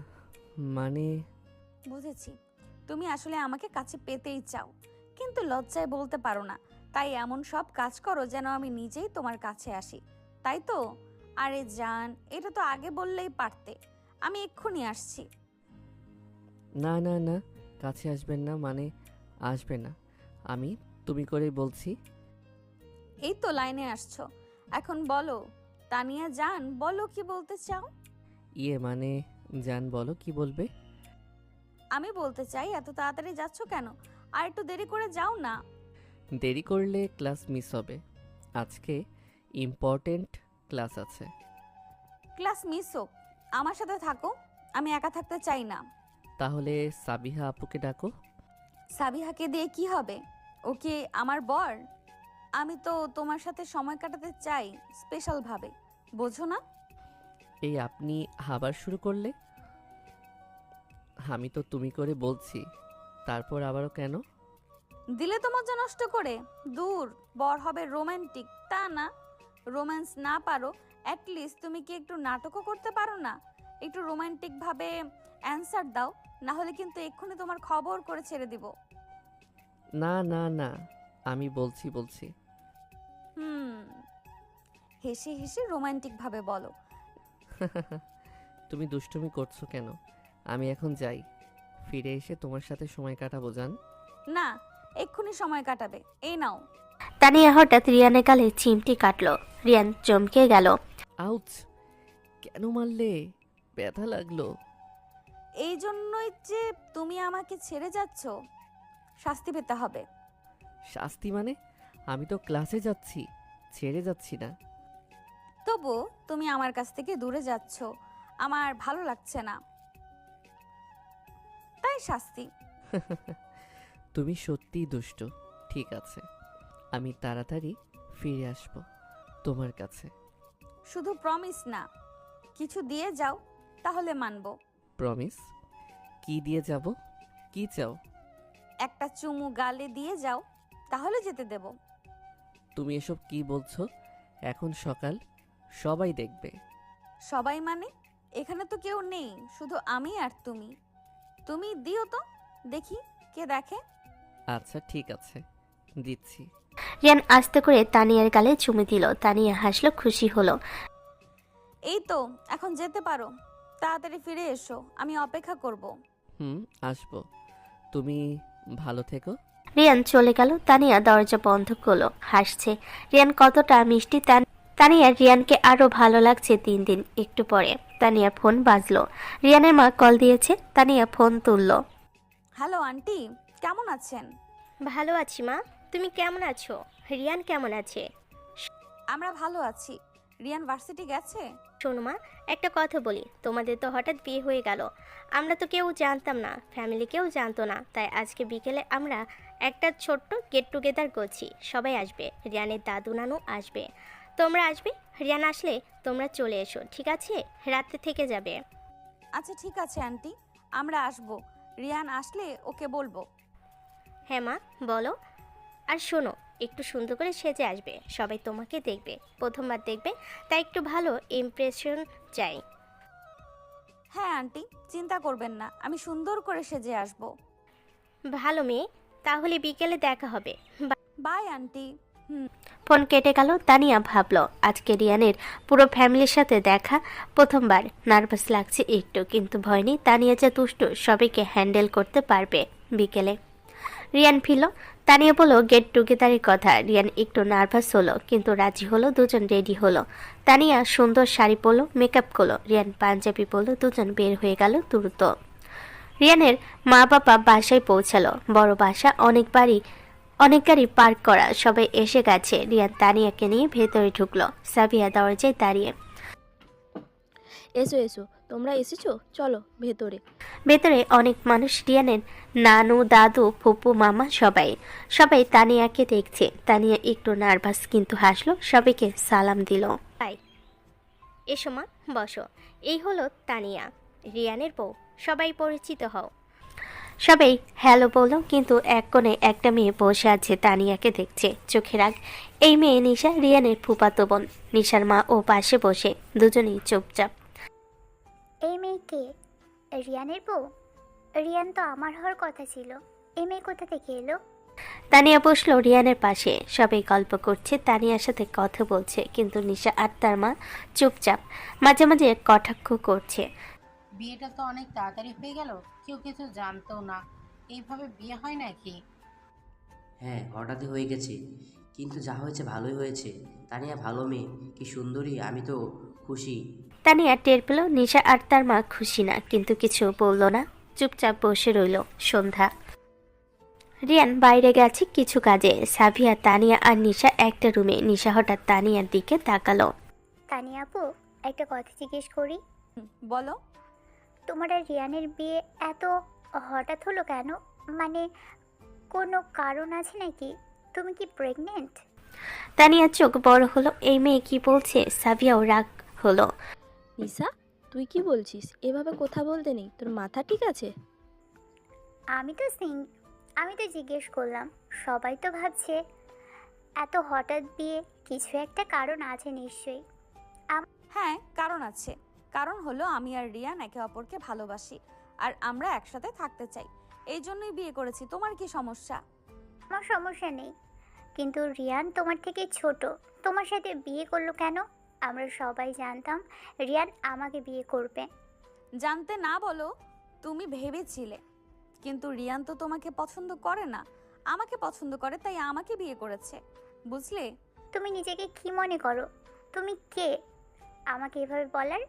মানে বুঝেছি, তুমি আসলে আমাকে কাছে পেতেই চাও, কিন্তু লজ্জায় বলতে পারো না, তাই এমন সব কাজ করো যেন আমি নিজেই তোমার কাছে আসি, তাই তো? আরে জান, এটা তো আগে বললেই পারতে, আমি এক্ষুনি আসছি। না না না, কাছে আসবেন না, মানে আসবে না। আমি তুমি করেই বলছি। এই তো লাইনে আসছো, এখন বলো তানিয়া জান, বলো কি বলতে চাও? ইয়ে মানে, জান বলো কি বলবে? আমি বলতে চাই, এত তাড়াতাড়ি যাচ্ছ কেন? আর একটু দেরি করে যাও না। দেরি করলে ক্লাস মিস হবে। আজকে ইম্পর্টেন্ট ক্লাস আছে। ক্লাস মিস হোক, আমার সাথে থাকো। আমি একা থাকতে চাই না। তাহলে সাবিহা আপুকে ডাকো। সাবিহাকে দিয়ে কি হবে? ওকে আমার বর। আমি তো তোমার সাথে সময় কাটাতে চাই স্পেশাল ভাবে, বোঝো না? এই আপনি আবার শুরু করলে? আমি তো তুমি করে বলছি, তারপর আবারও কেন? দিলে তো মজা নষ্ট করে। দূর, বর হবে রোমান্টিক, তা না। রোম্যান্স না পারো, অ্যাটলিস্ট তুমি কি একটু নাটকও করতে পারো না? একটু রোমান্টিক ভাবে অ্যান্সার দাও, না হলে কিন্তু এক্ষুনি তোমার খবর করে ছেড়ে দিব। না না না, আমি বলছি। হুম, হেসে হেসে রোমান্টিক ভাবে বলো। তুমি দুষ্টুমি করছো কেন? আমি এখন যাই, ফিরে এসে তোমার সাথে সময় কাটাবো জান। না, এক্ষুনি সময় কাটাবে। এই নাও। তানিয়া হঠাৎ রিয়ানের গালে চিমটি কাটলো। রিয়ান চমকে গেল। আউচ! কেন মারলে? ব্যথা লাগলো। এই জন্যই যে তুমি আমাকে ছেড়ে যাচ্ছ, শাস্তি পেতে হবে। শাস্তি মানে? আমি তো ক্লাসে যাচ্ছি, ছেড়ে যাচ্ছি না। তবু তুমি আমার কাছ থেকে দূরে যাচ্ছ, আমার ভালো লাগছে না, তাই শাস্তি। তুমি সত্যিই দুষ্ট। ঠিক আছে, আমি তাড়াতাড়ি ফিরে আসবো তোমার কাছে। শুধু প্রমিস না, কিছু দিয়ে যাও, তাহলে মানবো। প্রমিস? কি দিয়ে যাব? কি চাও? একটা চুমু গালে দিয়ে যাও, তাহলে যেতে দেব। তুমি এসব কি বলছো? এখন সকাল, সবাই দেখবে। সবাই মানে? এখানে তো কেউ নেই, শুধু আমি আর তুমি। তুমি দিও তো, দেখি কে দেখে। আচ্ছা ঠিক আছে, দিচ্ছি। রিয়ান আস্তে করে তানিয়ার গালে চুমু দিল। তানিয়া হাসলো, খুশি হলো। এই তো, এখন যেতে পারো। তাড়াতাড়ি ফিরে এসো, আমি অপেক্ষা করব। আসবো। তুমি ভালো থেকো। রিয়ান চলে গেল। তানিয়া দরজা বন্ধ করলো, হাসছে। রিয়ান কতটা মিষ্টি। তানিয়ার রিয়ানকে আরো ভালো লাগছে দিন দিন। একটু পরে তানিয়ার ফোন বাজলো। রিয়ানের মা কল দিয়েছে। তানিয়া ফোন তুললো। হ্যালো আন্টি, কেমন আছেন? ভালো আছি মা, তুমি কেমন আছো? রিয়ান কেমন আছে? আমরা ভালো আছি। রিয়ান ভার্সিটি গেছে? শোনো মা, একটা কথা বলি। তোমাদের তো হঠাৎ বিয়ে হয়ে গেল, আমরা তো কেউ জানতাম না, ফ্যামিলি কেউ জানতো না। তাই আজকে বিকেলে আমরা একটা ছোট্ট গেট টুগেদার করছি। সবাই আসবে, রিয়ানের দাদু নানু আসবে, তোমরা আসবে। রিয়ান আসলে তোমরা চলে এসো, ঠিক আছে? রাতে থেকে যাবে। আচ্ছা ঠিক আছে আন্টি, আমরা আসবো। রিয়ান আসলে ওকে বলবো। হ্যাঁ মা, বলো। আর শোনো, একটু সুন্দর করে সেজে আসবে, সবাই তোমাকে দেখবে, প্রথমবার দেখবে, তাই একটু ভালো ইমপ্রেশন চাই। হ্যাঁ আন্টি, চিন্তা করবেন না, আমি সুন্দর করে সেজে আসবো। ভালো মেয়ে, তাহলে বিকেলে দেখা হবে। By aunty. ফোন কেটে গেল। তানিয়া ভাবলো আজকে রিয়ানের পুরো ফ্যামিলির সাথে দেখা। প্রথমবার নার্ভাস লাগছে একটু, কিন্তু ভয় নেই। তানিয়া যে দুষ্টু, সবাইকে হ্যান্ডেল করতে পারবে। বিকেলে রিয়ান ফিরল। তানিয়া বলল গেট টুগেদারের কথা। রিয়ান একটু নার্ভাস হলো, কিন্তু রাজি হলো। দুজন রেডি হলো। তানিয়া সুন্দর শাড়ি পরলো, মেকআপ করলো। রিয়ান পাঞ্জাবি পরলো। দুজন বের হয়ে গেল দ্রুত। রিয়ানের মা বাবা বাসায় পৌঁছালো। বড় বাসা, অনেক গাড়ি পার্ক করা। সবাই এসে গেছে। রিয়ান তানিয়াকে নিয়ে ভেতরে ঢুকলো। সাবিয়া দরজায় দাঁড়িয়ে। এসো এসো, তোমরা এসেছো, চলো ভেতরে। ভেতরে অনেক মানুষ। রিয়ানের নানু, দাদু, ফুপু, মামা, সবাই তানিয়াকে দেখছে। তানিয়া একটু নার্ভাস, কিন্তু হাসলো, সবাইকে সালাম দিল। তাই এসো মা, বসো। এই হলো তানিয়া, রিয়ানের বউ। সবাই পরিচিত হও। সবাই হ্যালো বললো, কিন্তু এক কোণে একটা মেয়ে বসে আছে, তানিয়াকে দেখছে। চোখে রাগ। এই মেয়ে নিশা, রিয়ানের ফুফাতো বোন। নিশার মা ও পাশে বসে, দুজনেই চুপচাপ। এই মেয়ে কে? রিয়ানের বউ? রিয়ান তো আমার হওয়ার কথা ছিল, এই মেয়ে কোথা থেকে এলো? তানিয়া বসলো রিয়ানের পাশে। সবাই গল্প করছে, তানিয়ার সাথে কথা বলছে, কিন্তু নিশা আর তার মা চুপচাপ, মাঝে মাঝে কটাক্ষ করছে। বিয়েটা তো অনেক তাড়াতাড়ি হয়ে গেল, কেউ কিছু জানতো না। এইভাবে বিয়ে হয় নাকি? হ্যাঁ, হঠাৎই হয়ে গেছে। কিন্তু যা হয়েছে ভালোই হয়েছে। তানিয়া ভালো মেয়ে, কি সুন্দরী, আমি তো খুশি। তানিয়া টের পেল নিশা আর তার মা খুশি না, কিন্তু কিছু বলল না, চুপচাপ বসে রইল। সন্ধ্যা। রিয়ান বাইরে গেছে কিছু কাজে। সাবিয়া, তানিয়া আর নিশা একটা রুমে। নিশা হঠাৎ তানিয়ার দিকে তাকালো। তানিয়া আপু, একটা কথা জিজ্ঞেস করি। বলো। তোমার আর রিয়ানের বিয়ে এত হঠাৎ হলো কেন? মানে কোনো কারণ আছে নাকি? তুমি কি প্রেগনেন্ট? তানিয়ার চোখ বড় হলো। এই মেয়ে কি বলছে? সাবিয়াও রাগ হলো। নিশা, তুই কি বলছিস? এভাবে কথা বলতে নেই, তোর মাথা ঠিক আছে? আমি তো জিজ্ঞেস করলাম। সবাই তো ভাবছে এত হঠাৎ বিয়ে, কিছু একটা কারণ আছে নিশ্চয়ই। হ্যাঁ, কারণ আছে। কারণ হলো আমি আর রিয়ান একে অপরকে ভালোবাসি আর আমরা একসাথে থাকতে চাই। এই জন্যই বিয়ে করেছি। তোমার কি সমস্যা? আমার সমস্যা নেই, কিন্তু রিয়ান তোমার থেকে ছোট, তোমার সাথে বিয়ে করলো কেন? আমরা সবাই জানতাম রিয়ান আমাকে বিয়ে করবে। জানতে না বলো, তুমি ভেবেছিলে। কিন্তু রিয়ান তো তোমাকে পছন্দ করে না, আমাকে পছন্দ করে, তাই আমাকে বিয়ে করেছে। বুঝলে? তুমি নিজেকে কি মনে করো? তুমি কে আমাকে এভাবে বলার?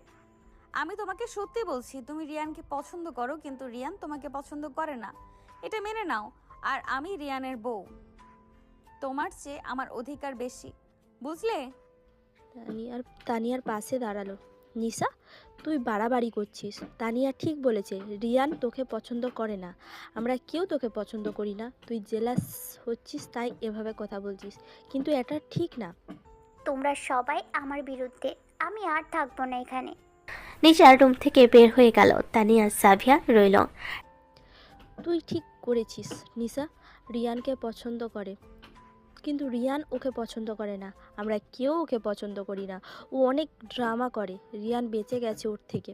আমি তোমাকে সত্যি বলছি, তুমি রিয়ানকে পছন্দ করো, কিন্তু রিয়ান তোমাকে পছন্দ করে না। এটা মেনে নাও। আর আমি রিয়ানের বউ। তোমার চেয়ে আমার অধিকার বেশি। বুঝলে? তানিয়ার পাশে দাঁড়ালো। নিশা, তুই বাড়াবাড়ি করছিস। তানিয়া ঠিক বলেছে, রিয়ান তোকে পছন্দ করে না, আমরা কেউ তোকে পছন্দ করি না। তুই জেলাস হচ্ছিস তাই এভাবে কথা বলছিস, কিন্তু এটা ঠিক না। তোমরা সবাই আমার বিরুদ্ধে, আমি আর থাকবো না এখানে। নিশা রুম থেকে বের হয়ে গেল। তানিয়া সাবিয়া রইল। তুই ঠিক করেছিস। নিশা রিয়ানকে পছন্দ করে, কিন্তু রিয়ান ওকে পছন্দ করে না, আমরা কেউ ওকে পছন্দ করি না। ও অনেক ড্রামা করে, রিয়ান বেঁচে গেছে ওর থেকে।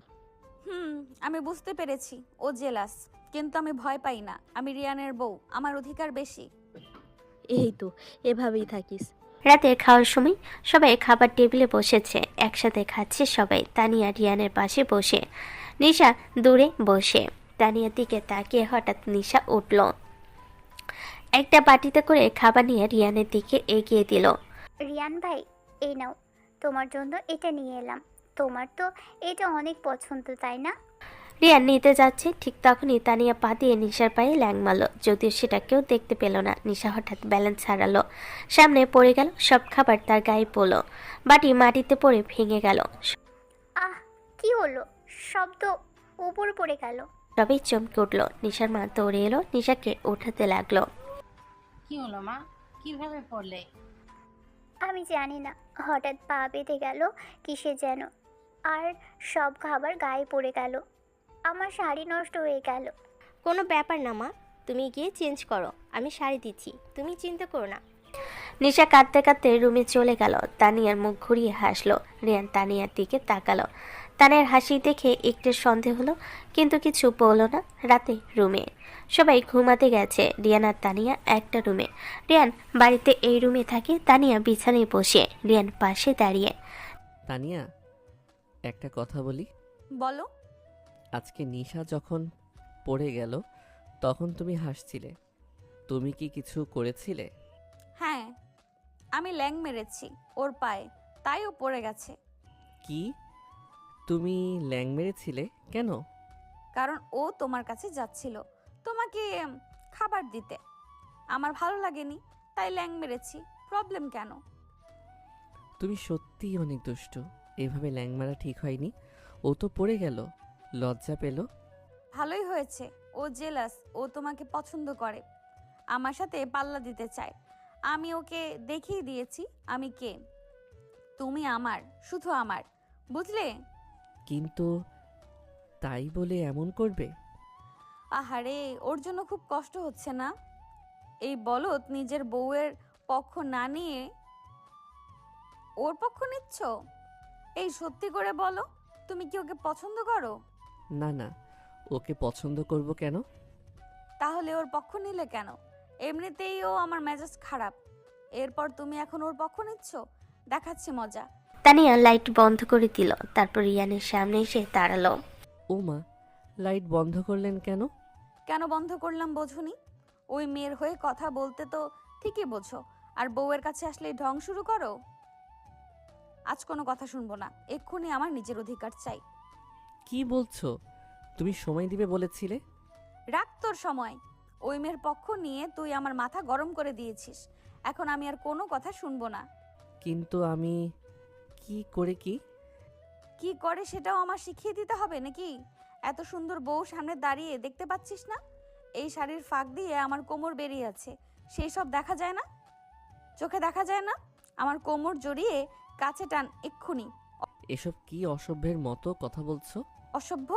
আমি বুঝতে পেরেছি ও জেলাস, কিন্তু আমি ভয় পাই না। আমি রিয়ানের বউ, আমার অধিকার বেশি। এই তো, এভাবেই থাকিস। রাতে খাওয়ার সময় সবাই খাবার টেবিলে বসেছে, একসাথে খাচ্ছে সবাই। তানিয়া রিয়ানের পাশে বসে, নিশা দূরে বসে। তানিয়ার দিকে তাকিয়ে হঠাৎ নিশা উঠল। একটা বাটিতে করে খাবার নিয়ে রিয়ানের দিকে এগিয়ে দিল। রিয়ান ভাই, এই নাও, তোমার জন্য এটা নিয়ে এলাম। তোমার তো এটা অনেক পছন্দ, তাই না? রিয়ান নিতে যাচ্ছে, ঠিক তখনই তানিয়া পা দিয়ে নিশার পায়ে ল্যাং মারল। যদিও সেটা কেউ দেখতে পেল না। নিশা হঠাৎ ব্যালেন্স হারালো, সামনে পড়ে গেল। সব খাবার তার গায়ে পড়ল, বাটি মাটিতে পড়ে ভেঙে গেল। আহ, কি হলো? শব্দ উপর পড়ে গেল। সবাই চমকে উঠল। নিশার মা দৌড়ে এলো, নিশাকে ওঠাতে লাগলো। কি হলো মা, কিভাবে পড়লে? আমি জানি না, হঠাৎ পা বেঁধে গেল কিসে যেন, আর সব খাবার গায়ে পড়ে গেল। আমার শাড়ি নষ্ট হয়ে গেল। কোনো ব্যাপার না মা, তুমি গিয়ে চেঞ্জ করো, আমি শাড়ি দিচ্ছি, তুমি চিন্তা করো না। নিশা কাঁদতে কাঁদতে রুমে চলে গেল। তানিয়ার মুখ ঘুরিয়ে হাসলো। রিয়ান তানিয়ার দিকে তাকালো। তানিয়ার হাসি দেখে একটু সন্দেহ হলো, কিন্তু কিছু বলল না। রাতে রুমে সবাই ঘুমাতে গেছে। রিয়ান আর তানিয়া একটা রুমে। রিয়ান বাড়িতে এই রুমে থাকে, তানিয়া বিছানায় বসে, রিয়ান পাশে দাঁড়িয়ে। তানিয়া, একটা কথা বলি। বলো। আজকে নিশা যখন পড়ে গেল তখন তুমি হাসছিলে, তুমি কি কিছু করেছিলে? হ্যাঁ, আমি ল্যাং মেরেছি ওর পায়ে, তাই ও পড়ে গেছে। কি, তুমি ল্যাং মেরেছিলে কেন? কারণ ও তোমার কাছে যাচ্ছিল তোমাকে খাবার দিতে। আমার ভালো লাগেনি, তাই ল্যাং মেরেছি। প্রবলেম কেন? তুমি সত্যিই অনেক দুষ্টু। এভাবে ল্যাং মারা ঠিক হয়নি। ও তো পড়ে গেল, লজ্জা পেল। ভালোই হয়েছে, ও জেলাস। ও তোমাকে পছন্দ করে, আমার সাথে পাল্লা দিতে চায়। আমি ওকে দেখিয়ে দিয়েছি আমি কে। তুমি আমার, শুধু আমার। বুঝলে? কিন্তু তাই বলে এমন করবে? আহারে, ওর জন্য খুব কষ্ট হচ্ছে না? এই বলদ নিজের বউয়ের পক্ষ না নিয়ে ওর পক্ষ নিচ্ছ? এই সত্যি করে বলো, তুমি কি ওকে পছন্দ করো? না না, ওকে পছন্দ করব কেন? তাহলে ওর পক্ষ নিলে কেন? এমনিতেই ও আমার মেজাজ খারাপ, এরপর তুমি এখন ওর পক্ষ নিচ্ছ? দেখাচ্ছি মজা। তানিয়া লাইট বন্ধ করে দিল, তারপর রিয়ানের সামনে এসে দাঁড়ালো। ও মা, লাইট বন্ধ করলেন কেন? কেন বন্ধ করলাম বোঝনি? ওই মেয়ের হয়ে কথা বলতে তো ঠিকই বোঝো। আর বউয়ের কাছে আসলেই ঢং শুরু করো। আজ কোনো কথা শুনবো না, এক্ষুনি আমার নিজের অধিকার চাই। কি বলছো? তুমি সময় দিবে বলেছিলে। রাখ তোর সময়। ওই মেয়ের পক্ষ নিয়ে তুই আমার মাথা গরম করে দিয়েছিস, এখন আমি আর কোনো কথা শুনবো না। কিন্তু আমি কি করে কি? কি করে সেটাও আমার শিখিয়ে দিতে হবে নাকি? এত সুন্দর বউ সামনে দাঁড়িয়ে দেখতে পাচ্ছিস না? এই শাড়ির ফাঁক দিয়ে আমার কোমর বেরিয়ে আছে, সেই সব দেখা যায় না? চোখে দেখা যায় না? আমার কোমর জড়িয়ে কাছে টান এক্ষুনি। এসব কি অসভ্যের মতো কথা বলছো? অসভ্য?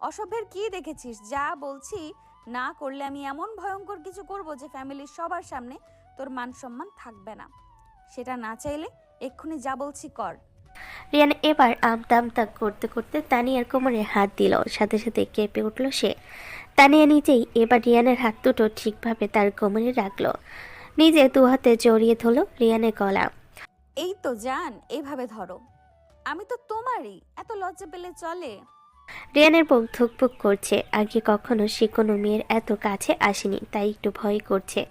অসভ্যের কি দেখেছিস? যা বলছি না করলে আমি এমন ভয়ঙ্কর কিছু করব যে ফ্যামিলির সবার সামনে তোর মান সম্মান থাকবে না। সেটা না চাইলে এক্ষুনি যা বলছি কর। রিয়ান এবার আমতা আমতা করতে করতে তানিয়ার কোমরে হাত দিল, সাথে সাথে কেঁপে উঠল সে। তানিয়া নিজেই এবার রিয়ানের হাত দুটো ঠিকভাবে তার কোমরে রাখলো, নিজে দু হাতে জড়িয়ে ধরল রিয়ানের গলা। এই তো জান, এইভাবে ধরো। আমি তো তোমারই, এত লজ্জা পেলে চলে? রিয়ানের বুক ধুকপুক করছে, আগে কখনো সে কোনো মেয়ের এত কাছে আসেনি, তাই একটু ভয় করছে।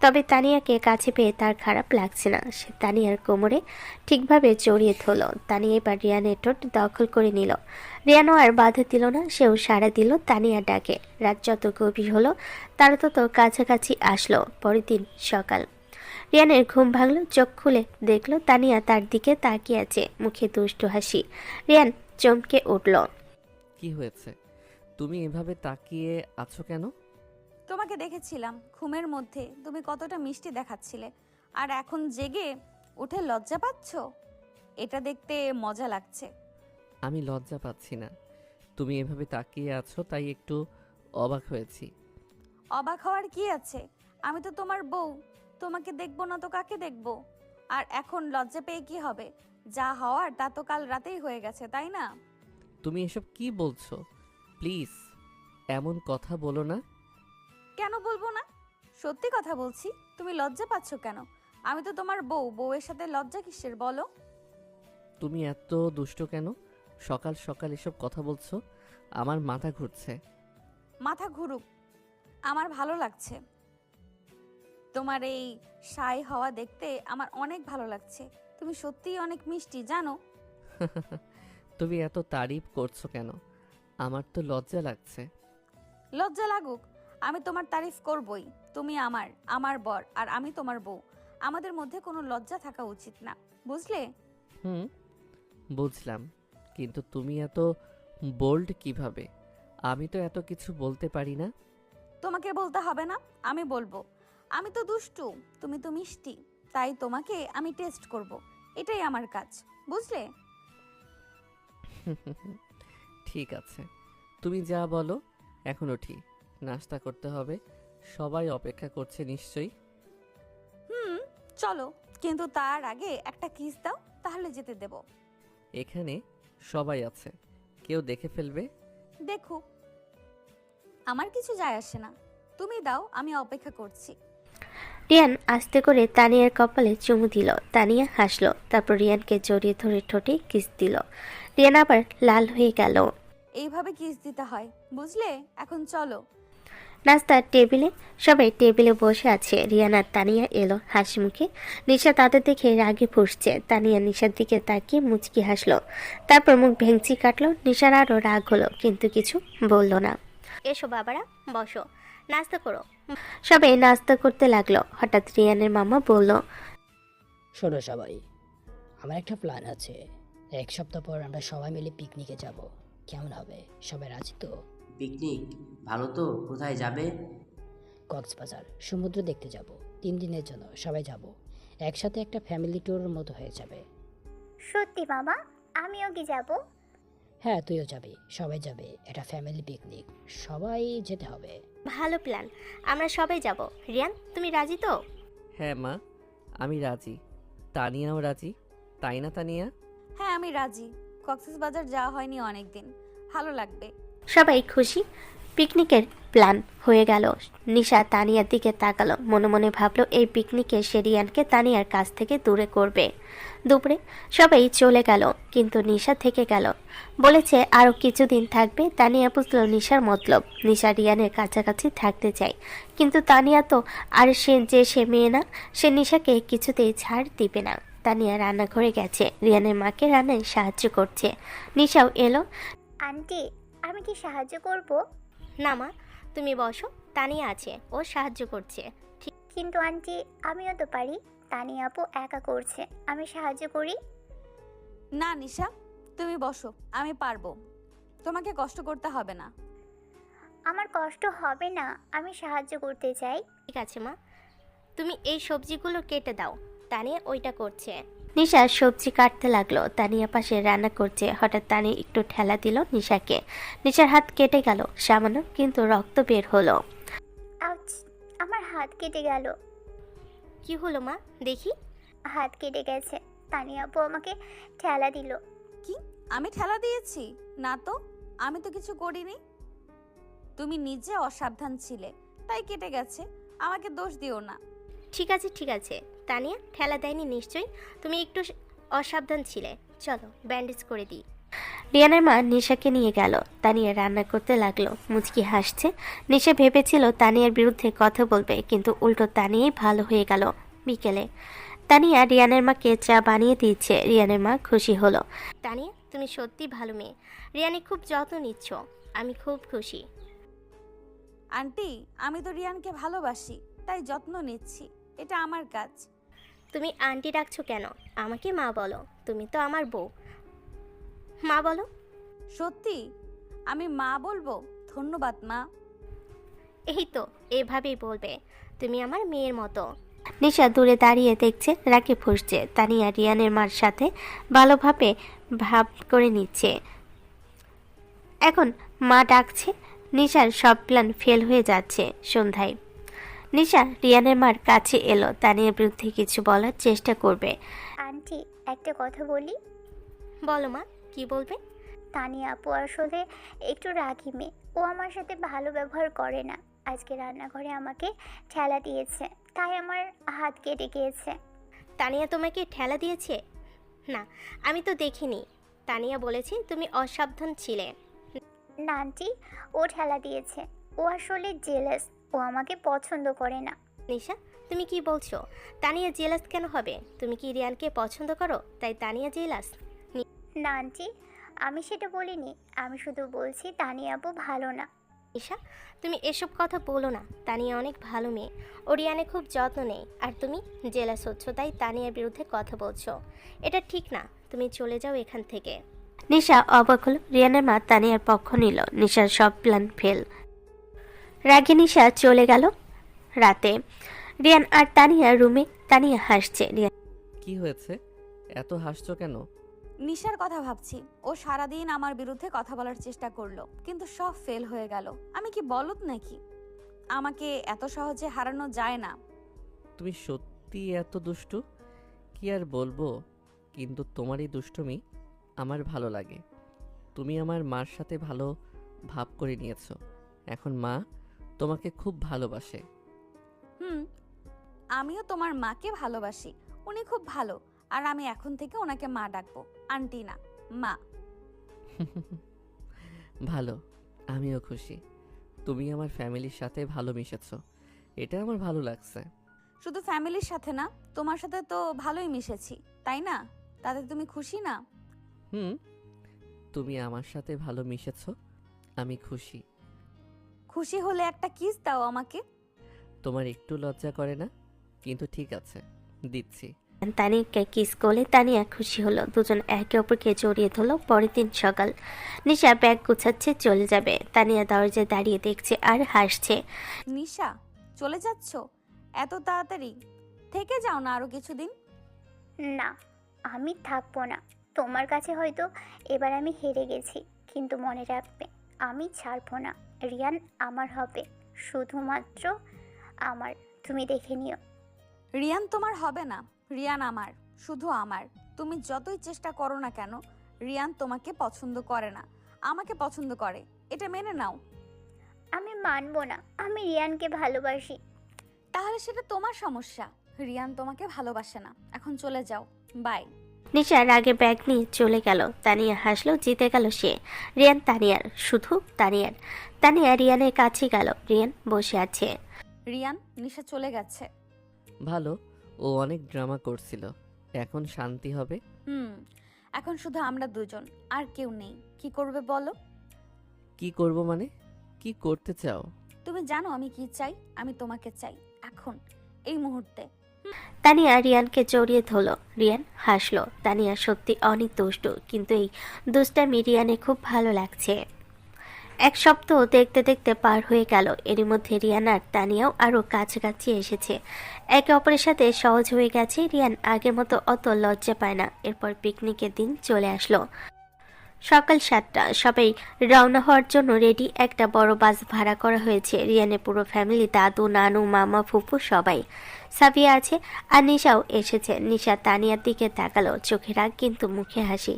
তবে তানিয়াকে কাছে পেয়ে তার খারাপ লাগছে না। সে তানিয়ার কোমরে ঠিকভাবে জড়িয়ে ধরল। তানিয়া এবার রিয়ানের ঠোঁট দখল করে নিল। রিয়ানও আর বাধা দিল না, সেও সাড়া দিল তানিয়া ডাকে। রাত যত গভীর হলো তার তত কাছাকাছি আসলো। পরের দিন সকাল, রিয়ানের ঘুম ভাঙলো, চোখ খুলে দেখলো তানিয়া তার দিকে তাকিয়ে আছে, মুখে দুষ্টু হাসি। রিয়ান চমকে উঠল। কি হয়েছে? তুমি এভাবে তাকিয়ে আছো কেন? তোমাকে দেখেছিলাম ঘুমের মধ্যে, তুমি কতটা মিষ্টি দেখাচ্ছিলে, আর এখন জেগে উঠে লজ্জা পাচ্ছ? এটা দেখতে মজা লাগছে। আমি লজ্জা পাচ্ছি না, তুমি এভাবে তাকিয়ে আছো তাই একটু অবাক হয়েছি। অবাক হওয়ার কি আছে? আমি তো তোমার বউ, তোমাকে দেখবো না তো কাকে দেখবো? আর এখন লজ্জা পেয়ে কি হবে? যা হওয়ার তা তো কাল রাতেই হয়ে গেছে, তাই না? তুমি এসব কি বলছো? প্লিজ এমন কথা বলো না। কেন বলবো না? সত্যি কথা বলছি। তুমি লজ্জা পাচ্ছ কেন? আমি তো তোমার বউ, বউয়ের সাথে লজ্জা কিসের বলো? তুমি এত দুষ্ট কেন? সকাল সকাল এসব কথা বলছো, আমার মাথা ঘুরছে। মাথা ঘুরুক, আমার ভালো লাগছে। তোমার এই শাই হওয়া দেখতে আমার অনেক ভালো লাগছে। তুমি সত্যিই অনেক মিষ্টি, জানো? তুমি এত তারিফ করছো কেন? আমার তো লজ্জা লাগছে। লজ্জা লাগুক, আমি তোমার তারিফ করবই। তুমি আমার, আমার বর, আর আমি তোমার বউ। আমাদের মধ্যে কোনো লজ্জা থাকা উচিত না, বুঝলে? হুম, বুঝলাম, কিন্তু তুমি এত বোল্ড কিভাবে? আমি তো এত কিছু বলতে পারি না। তোমাকে বলতে হবে না, আমি বলবো। আমি তো দুষ্টু, তুমি তো মিষ্টি, তাই তোমাকে আমি টেস্ট করব। এটাই আমার কাজ, বুঝলে? ঠিক আছে, তুমি যা বলো। এখন উঠি, নাস্তা করতে হবে, সবাই অপেক্ষা করছে নিশ্চয়ই। হুম, চলো, কিন্তু তার আগে একটা কিস দাও, তাহলে যেতে দেব। এখানে সবাই আছে, কেউ দেখে ফেলবে। দেখো, আমার কিছু যায় আসে না, তুমি দাও, আমি অপেক্ষা করছি। রিয়ান আস্তে করে তানিয়ার কপালে চুমু দিল। তানিয়া হাসলো, তারপর রিয়ানকে জড়িয়ে ধরে ঠোঁটে কিস দিল। রিয়ান আবার লাল হয়ে গেল। এইভাবে কিস দিতে হয়, বুঝলে? এখন চলো। নাস্তার টেবিলে সবাই টেবিলে বসে আছে। রিয়ান আর তানিয়া এলো হাসি মুখে। নিশা তাদের দেখে রাগে ফুঁসছে। তানিয়া নিশার দিকে তাকিয়ে মুচকি হাসলো, তারপর মুখ ভেঙচি কাটলো। নিশার আরও রাগ হলো, কিন্তু কিছু বলল না। এসো বাবারা, বসো, নাস্তা করো। সবাই নাস্তা করতে লাগলো। হঠাৎ রিয়ানের মামা বলল, শোনো সবাই, আমার একটা প্ল্যান আছে। 1 সপ্তাহ পর আমরা সবাই মিলে পিকনিকে যাব। কেমন হবে? সবাই রাজি তো? পিকনিক? ভালো তো। কোথায় যাবে? কক্সবাজার সমুদ্র দেখতে যাব। 3 দিনের জন্য সবাই যাব। একসাথে একটা ফ্যামিলি ট্যুর মতো হয়ে যাবে। সত্যি মামা, আমিও কি যাব? হ্যাঁ, তুইও যাবি, সবাই যাবে। এটা ফ্যামিলি পিকনিক, সবাই যেতে হবে। ভালো প্ল্যান, আমরা সবাই যাব। রিয়ান, তুমি রাজি তো? হ্যাঁ মা, আমি রাজি। তানিয়াও রাজি, তাই না তানিয়া? হ্যাঁ, আমি রাজি। কক্সবাজার যাওয়া হয়নি অনেক দিন, ভালো লাগবে। সবাই খুশি। পিকনিকের প্ল্যান হয়ে গেল। নিশা তানিয়ার দিকে তাকালো, মনে মনে ভাবলো এই পিকনিকে সে রিয়ানকে তানিয়ার কাছ থেকে দূরে করবে। দুপুরে সবাই চলে গেল, কিন্তু নিশা থেকে গেল। বলেছে আরও কিছুদিন থাকবে। তানিয়া বুঝলো নিশার মতলব, নিশা রিয়ানের কাছাকাছি থাকতে চায়। কিন্তু তানিয়া তো আর সে মেয়ে না, সে নিশাকে কিছুতেই ছাড় দিবে না। তানিয়া রান্নাঘরে গেছে, রিয়ানের মাকে রান্নায় সাহায্য করছে। নিশাও এলো। আন্টি, আমি কি সাহায্য করব? না মা, তুমি বসো, তানিয়া আছে, ও সাহায্য করছে। কিন্তু আন্টি, আমিও তো পারি। তানিয়া আপু একা করছে, আমি সাহায্য করি। না নিশা, তুমি বসো, আমি পারবো, তোমাকে কষ্ট করতে হবে না। আমার কষ্ট হবে না, আমি সাহায্য করতে চাই। ঠিক আছে মা, তুমি এই সবজিগুলো কেটে দাও, তানিয়া ওইটা করছে। নিশা সবজি কাটতে লাগলো, তানিয়া পাশে রান্না করছে। হঠাৎ তানি একটু ঠেলা দিল নিশাকে। নিশার হাত কেটে গেল সামান্য, কিন্তু রক্ত বের হলো। আউচ! আমার হাত কেটে গেল। কি হলো মা, দেখি। হাত কেটে গেছে। তানিয়া আপু আমাকে ঠেলা দিল। কি, আমি ঠেলা দিয়েছি? না তো, আমি তো কিছু করিনি। তুমি নিজে অসাবধান ছিলে, তাই কেটে গেছে, আমাকে দোষ দিও না। ঠিক আছে ঠিক আছে, তানিয়া ঠেলা দেয়নি নিশ্চয়ই, তুমি একটু অসাবধান ছিলে। চলো ব্যান্ডেজ করে দিই। রিয়ানের মা নিশাকে নিয়ে গেল। তানিয়া রান্না করতে লাগলো, মুচকি হাসছে। নিশা ভেবেছিল তানিয়ার বিরুদ্ধে কথা বলবে, কিন্তু উল্টো তানিয়াই ভালো হয়ে গেল। বিকেলে তানিয়া রিয়ানের মাকে চা বানিয়ে দিয়েছে। রিয়ানের মা খুশি হলো। তানিয়া, তুমি সত্যি ভালো মেয়ে, রিয়ানি খুব যত্ন নিচ্ছ, আমি খুব খুশি। আন্টি, আমি তো রিয়ানকে ভালোবাসি, তাই যত্ন নিচ্ছি, এটা আমার কাজ। তুমি আন্টি ডাকছো কেন? আমাকে মা বলো, তুমি তো আমার বউ। মা বলো। সত্যি আমি মা বলবো? ধন্যবাদ মা। এই তো, এভাবেই বলবে, তুমি আমার মেয়ের মতো। নিশা দূরে দাঁড়িয়ে দেখছে, রাগে ফুঁসছে। তানিয়া রিয়ানের মার সাথে ভালোভাবে ভাব করে নিচ্ছে। এখন মা ডাকছে, নিশার সব প্ল্যান ফেল হয়ে যাচ্ছে। সন্ধ্যায় নিশা রিয়ানের মার কাছে এলো, তানিয়ার বিরুদ্ধে কিছু বলার চেষ্টা করবে। আন্টি, একটা কথা বলি? বলো মা, কি বলবে? তানিয়া আপু আসলে একটু রাগী মেয়ে, ও আমার সাথে ভালো ব্যবহার করে না। আজকে রান্নাঘরে আমাকে ঠেলা দিয়েছে, তাই আমার হাত কেটে গিয়েছে। তানিয়া তোমাকে ঠেলা দিয়েছে? না, আমি তো দেখিনি। তানিয়া বলেছে তুমি অসাবধান ছিলে। না আন্টি, ও ঠেলা দিয়েছে। ও আসলে জেলাস, ও আমাকে পছন্দ করে না। নিশা, তুমি কি বলছো? তানিয়া জেলাস কেন হবে? তুমি কি রিয়ানকে পছন্দ করো, তাই তানিয়া জেলাস? না আন্টি, আমি সেটা বলিনি। আমি শুধু বলছি তানিয়া আপু ভালো না। নিশা, তুমি এসব কথা বলো না, তানিয়া অনেক ভালো মেয়ে, ও রিয়ানে খুব যত্ন নেই, আর তুমি জেলাস হচ্ছ তাই তানিয়ার বিরুদ্ধে কথা বলছো। এটা ঠিক না, তুমি চলে যাও এখান থেকে। নিশা অবাক হলো, রিয়ানের মা তানিয়ার পক্ষ নিল। নিশার সব প্ল্যান ফেল। রাগে নিশা চলে গেল। রাতে রিয়ান আর তানিয়া রুমে। তানিয়া হাসছে। রিয়ান কি হয়েছে, এত হাসছো কেন? নিশার কথা ভাবছি, ও সারাদিন আমার বিরুদ্ধে কথা বলার চেষ্টা করলো, কিন্তু সব ফেল হয়ে গেল। আমি কি বলদ নাকি? আমাকে এত সহজে হারানো যায় না। তুমি সত্যি এত দুষ্টু, কি আর বলবো, কিন্তু তোমার এই দুষ্টুমি আমার ভালো লাগে। তুমি আমার মার সাথে ভালো ভাব করে নিয়েছো, এখন মা তোমাকে খুব ভালোবাসে। আমিও তোমার মাকে ভালোবাসি, উনি খুব ভালো। আর আমি এখন থেকে ওনাকে মা ডাকবো, আন্টি না, মা। ভালো, আমিও খুশি। তুমি আমার ফ্যামিলির সাথে ভালো মিশেছো, এটা আমার ভালো লাগছে। শুধু ফ্যামিলির সাথে না, তোমার সাথে তো ভালোই মিশেছি, তাই না? তাতে তুমি খুশি না? হুম, তুমি আমার সাথে ভালো মিশেছো, আমি খুশি। খুশি হলে একটা কিস দাও আমাকে। তোমার একটু লজ্জা করে না? কিন্তু ঠিক আছে, দিচ্ছি। তানিয়াকে কিস করলে তানিয়া খুশি হলো। দুজন একে অপরকে জড়িয়ে ধরলো। পরের দিন সকাল, নিশা ব্যাগ গুছাচ্ছে, চলে যাবে। তানিয়া দরজায় দাঁড়িয়ে দেখছে আর হাসছে। নিশা, চলে যাচ্ছ এত তাড়াতাড়ি? থেকে যাও না আরো কিছুদিন। না, আমি থাকবো না। তোমার কাছে হয়তো এবার আমি হেরে গেছি, কিন্তু মনে রাখবে, আমি ছাড়বো না। রিয়ান আমার হবে, শুধুমাত্র আমার। তুমি দেখে নিও। রিয়ান তোমার হবে না, রিয়ান আমার, শুধু আমার। তুমি যতই চেষ্টা করো না কেন, রিয়ান তোমাকে পছন্দ করে না, আমাকে পছন্দ করে, এটা মেনে নাও। আমি মানবো না, আমি রিয়ানকে ভালোবাসি। তাহলে সেটা তোমার সমস্যা। রিয়ান তোমাকে ভালোবাসে না। এখন চলে যাও, বাই। নিশা রাগে ব্যাগ নিয়ে চলে গেল। তানিয়া হাসলো, জিতে গেল সে। রিয়ান তানিয়ার, শুধু তানিয়ার। তানিয়া রিয়ানের কাছে গেল। রিয়ান বসে আছে। রিয়ান, নিশা চলে গেছে। ভালো, ও অনেক ড্রামা করছিল, এখন শান্তি হবে। এখন শুধু আমরা দুজন, আর কেউ নেই। কি করবে বলো? কি করব মানে? কি করতে চাও? তুমি জানো আমি কি চাই? আমি তোমাকে চাই, এখন, এই মুহূর্তে। তানিয়া রিয়ানকে জড়িয়ে ধরল। রিয়ান হাসলো। তানিয়া সত্যি অনেক দুষ্টু, কিন্তু এই দুষ্টামি রিয়ানে খুব ভালো লাগছে। এক সপ্তাহ দেখতে দেখতে পার হয়ে গেল। এরই মধ্যে রিয়ান আর তানিয়াও আরও কাছাকাছি এসেছে। একে অপরের সাথে সহজ হয়ে গেছে। রিয়ান আগের মতো অত লজ্জা পায় না। এরপর পিকনিকের দিন চলে আসলো। সকাল 7টা, সবাই রওনা হওয়ার জন্য রেডি। একটা বড় বাস ভাড়া করা হয়েছে। রিয়ানের পুরো ফ্যামিলি, দাদু, নানু, মামা, ফুপু সবাই। সাবিয়া আছে, আর নিশাও এসেছে। নিশা তানিয়ার দিকে তাকালো, চোখে রাগ কিন্তু মুখে হাসি।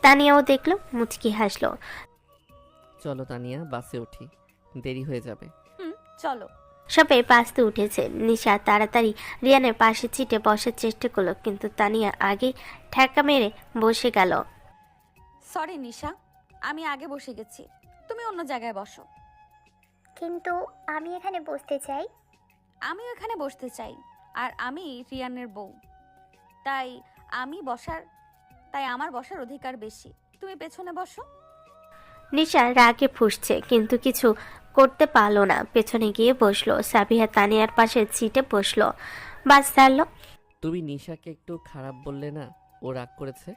তানিয়াও দেখলো, মুচকি হাসলো। চলো তানিয়া, বাসে উঠি, দেরি হয়ে যাবে। চলো। সবাই বাসতে উঠেছে। নিশা তাড়াতাড়ি রিয়ানের পাশে চিটে বসার চেষ্টা করলো, কিন্তু তানিয়া আগে ঠেকা মেরে বসে গেল। সরি নিশা, আমি আগে বসে গেছি, তুমি অন্য জায়গায় বসো। কিন্তু আমি এখানে বসতে চাই। আমিও এখানে বসতে চাই, আর আমি রিয়ানের বউ, তাই আমার বসার অধিকার বেশি। তুমি পেছনে বসো। নিশা রাগে ফুঁসছে, কিন্তু কিছু করতে পারলো না। পেছনে গিয়ে বসলো। সাবিহা তানিয়ার পাশে সিটে বসলো। বাস ছাড়লো। তুমি নিশাকে একটু খারাপ বললে না? ও রাগ করেছে।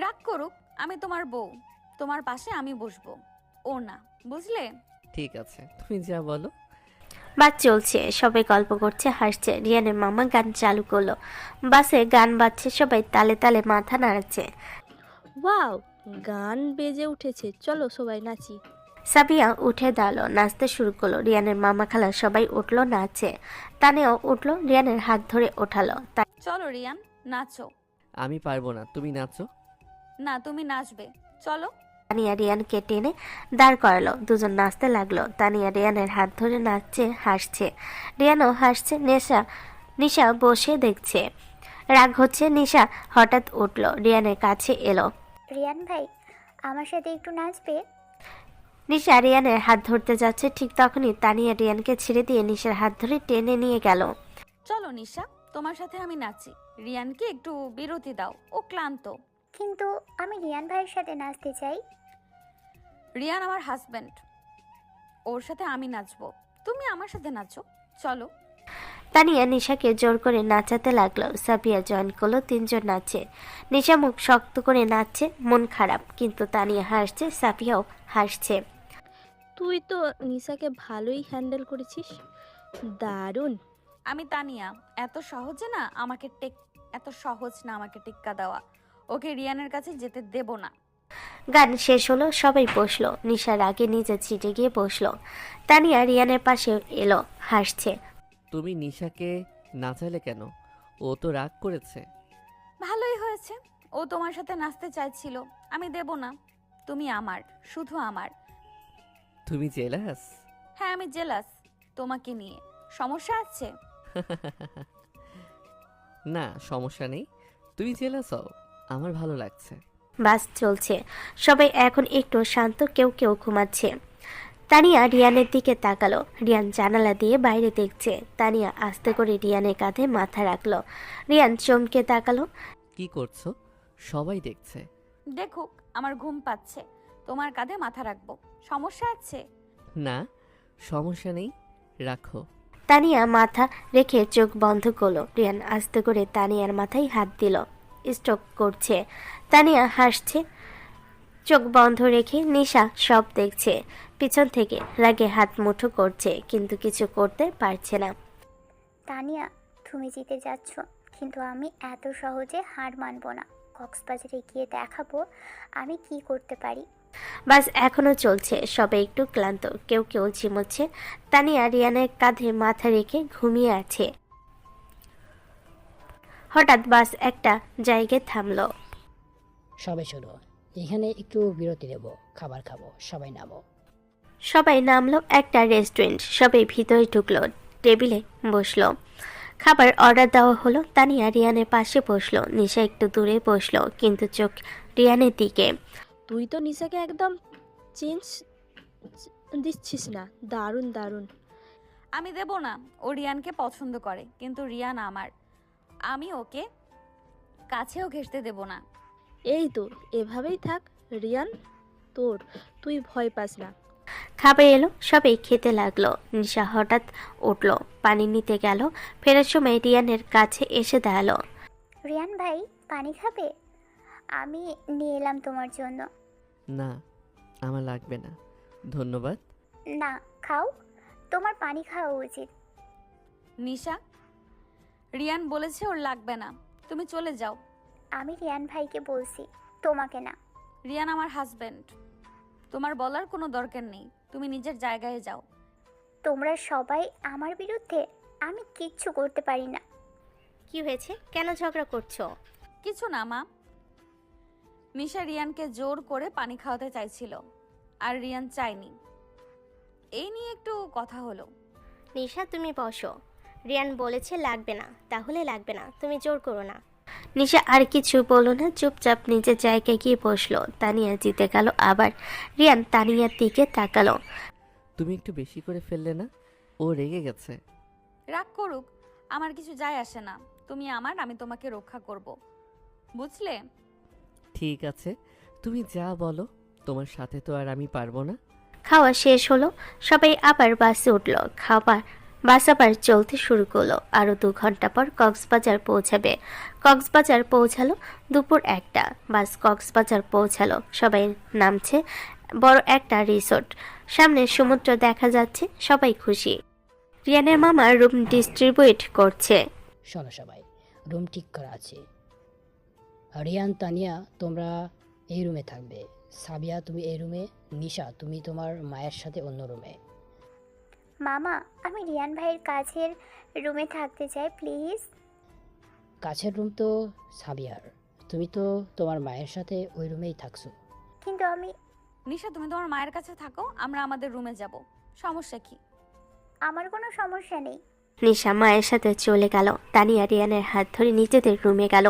রাগ করুক, আমি তোমার বউ, তোমার পাশে আমি বসবো, ও না, বুঝলে? ঠিক আছে, তুমি যা বলো। বাস চলছে, সবাই গল্প করছে, হাসছে। রিয়ানের মামা গান চালু করলো। বাসে গান বাজছে, সবাই তালে তালে মাথা নাড়াচ্ছে। ওয়াও, গান বেজে উঠেছে, চলো সবাই নাচি। সাবিয়া উঠে দাঁড়ালো, নাচতে শুরু করলো। রিয়ানের মামা খালা সবাই উঠলো, নাচে। তানিয়াও উঠলো, রিয়ানের হাত ধরে ওঠালো। চলো রিয়ান, নাচো। আমি পারবো না, তুমি নাচো। না, তুমি নাচবে, চলো। তানিয়া রিয়ানকে টেনে দাঁড় করালো। দুজন নাচতে লাগলো। তানিয়া রিয়ানের হাত ধরে নাচছে, হাসছে। রিয়ানও হাসছে। নিশা বসে দেখছে। রাগ হচ্ছে। নিশা হঠাৎ উঠলো, রিয়ানের কাছে এলো। রিয়ান ভাই, আমার সাথে একটু নাচবে? নিশা রিয়ানের হাত ধরতে যাচ্ছে, ঠিক তখনই তানিয়া রিয়ানকে ছেড়ে দিয়ে নিশার হাত ধরে টেনে নিয়ে গেল। চলো নিশা, তোমার সাথে আমি নাচি। রিয়ানকে একটু বিরতি দাও, ও ক্লান্ত। কিন্তু আমি রিয়ান ভাইয়ের সাথে নাচতে চাই। রিয়ান আমার হাজব্যান্ড, ওর সাথে আমি নাচবো, তুমি আমার সাথে নাচো, চলো। তানিয়া নিশাকে জোর করে নাচাতে লাগলো। সাবিয়া জয়েন করলো। তিনজন নাচে। নিশা মুখ শক্ত করে নাচছে, মন খারাপ, কিন্তু তানিয়া হাসছে, সাবিয়াও হাসছে। তুই তো নিশাকে ভালোই হ্যান্ডেল করেছিস, দারুণ। আমি তানিয়া, এত সহজ না আমাকে টেক্কা দেওয়া। ওকে রিয়ানের কাছে যেতে দেব না। গান শেষ হলো, সবাই বসলো। নিশার আগে নিজের সিটে গিয়ে বসলো। তানিয়া রিয়ানের পাশে এলো, হাসছে। তুমি নিশাকে নাচালে কেন? ও তো রাগ করেছে। ভালোই হয়েছে, ও তোমার সাথে নাচতে চাইছিল, আমি দেব না। তুমি আমার, শুধু আমার। তুমি জেলাস? হ্যাঁ, আমি জেলাস তোমাকে নিয়ে। সমস্যা আছে? না, সমস্যা নেই, তুমি জেলাস হও, আমার ভালো লাগছে। বাস চলছে, সবাই এখন একটু শান্ত, কেউ কেউ ঘুমাচ্ছে। তানিয়া রিয়ানের দিকে তাকালো। রিয়ান জানালা দিয়ে বাইরে দেখছে। তানিয়া আস্তে করে রিয়ানের কাঁধে মাথা রাখলো। রিয়ান চমকে তাকালো। কি করছো? সবাই দেখছে। দেখুক, আমার ঘুম পাচ্ছে, তোমার কাঁধে মাথা রাখবো। সমস্যা আছে? না, সমস্যা নেই, রাখো। তানিয়া মাথা রেখে চোখ বন্ধ করলো। রিয়ান আস্তে করে তানিয়ার মাথায় হাত দিল। স্ট্রোক করছে। তানিয়া হাসছে, চোখ বন্ধ রেখে। নিশা সব দেখছে। পিছন থেকে রাগে হাত মুঠো করছে, কিন্তু কিছু করতে পারছে না। তানিয়া, তুমি জিতে যাচ্ছ, কিন্তু আমি এত সহজে হার মানব না। কক্সবাজারে গিয়ে দেখাবো আমি কি করতে পারি। বাস এখনো চলছে, সবাই একটু ক্লান্ত, কেউ কেউ ঝিমোচ্ছে। তানিয়া রিয়ানের কাঁধে মাথা রেখে ঘুমিয়ে আছে। হঠাৎ বাস একটা জায়গায় থামলো। সবাই শোনো, এখানে একটু বিরতি নেব, খাবার খাবো, সবাই নামো। সবাই নামলো একটা রেস্টুরেন্ট। সবাই ভিতরে ঢুকলো, টেবিলে বসলো। খাবার অর্ডার দেওয়া হলো। তানিয়া রিয়ানের পাশে বসলো, নিশা একটু দূরে বসলো, কিন্তু চোখ রিয়ানের দিকে। তুই তো নিশাকে একদম চেঞ্জ দিচ্ছিস না। দারুণ দারুণ। আমি দেব না। ও রিয়ানকে পছন্দ করে, কিন্তু রিয়ান আমার। আমি ওকে কাছেও ঘেঁষতে দেব না। এই তো, এভাবেই থাক রিয়ান, তুই ভয় পাস না। খাবার এলো, সবাই খেতে লাগলো। নিশা হঠাৎ উঠলো, পানি নিতে গেল। ফেরার সময় রিয়ানের কাছে এসে দাঁড়ালো। রিয়ান ভাই পানি খাবে? আমি নিয়ে এলাম তোমার জন্য। না, আমার লাগবে না, ধন্যবাদ। না, খাও, তোমার পানি খাওয়া উচিত। নিশা, রিয়ান বলেছে ওর লাগবে না, তুমি চলে যাও। আমি রিয়ান ভাইকে বলছি, তোমাকে না। রিয়ান আমার হাজবেন্ড, তোমার বলার কোনো দরকার নেই। তুমি নিজের জায়গায় যাও। তোমরা সবাই আমার বিরুদ্ধে, আমি কিচ্ছু করতে পারি না। কি হয়েছে? কেন ঝগড়া করছো? কিছু না মা। নিশা রিয়ানকে জোর করে পানি খাওয়াতে চাইছিল, আর রিয়ান চায়নি। এই নিয়ে একটু কথা হলো। নিশা, তুমি বসো। রিয়ান বলেছে লাগবে না, তাহলে লাগবে না, তুমি জোর করো না। নিশা আর কিছু বলল না, চুপচাপ নিজের জায়গায় গিয়ে বসলো। তানিয়া জিতে গেল আবার। রিয়ান তানিয়ার দিকে তাকালো। তুমি একটু বেশি করে ফেললে না? ও রেগে গেছে। রাগ করুক, আমার কিছু যায় আসে না। তুমি আমার, আমি তোমাকে রক্ষা করব, বুঝলে? ঠিক আছে, তুমি যা বলো। তোমার সাথে তো আর আমি পারবো না। খাওয়া শেষ হলো, সবাই আবার বাসে উঠলো। বাস আবার চলতে শুরু করলো। আরও 2 ঘন্টা পর কক্সবাজার পৌঁছাবে। কক্সবাজার পৌঁছালো দুপুর 1টা। বাস কক্সবাজার পৌঁছালো, সবাই নামছে। বড় একটা রিসোর্ট, সামনে সমুদ্র দেখা যাচ্ছে, সবাই খুশি। রিয়ানের মামা রুম ডিস্ট্রিবিউট করছে। শোনো সবাই, রুম ঠিক করা আছে। রিয়ান, তানিয়া তোমরা এই রুমে থাকবে, সাবিয়া তুমি এই রুমে, নিশা তুমি তোমার মায়ের সাথে অন্য রুমে। মামা, আমি রিয়ান ভাইয়ের কাছের রুমে থাকতে চাই প্লিজ। কাছের রুম তো সাবিয়ার, তুমি তো তোমার মায়ের সাথে ওই রুমেই থাকছো। কিন্তু আমি। নিশা, তুমি তোমার মায়ের কাছে থাকো, আমরা আমাদের রুমে যাব। সমস্যা কি? আমার কোনো সমস্যা নেই। নিশা মায়ের সাথে চলে গেল। তানিয়া রিয়ানের হাত ধরে নিজেদের রুমে গেল।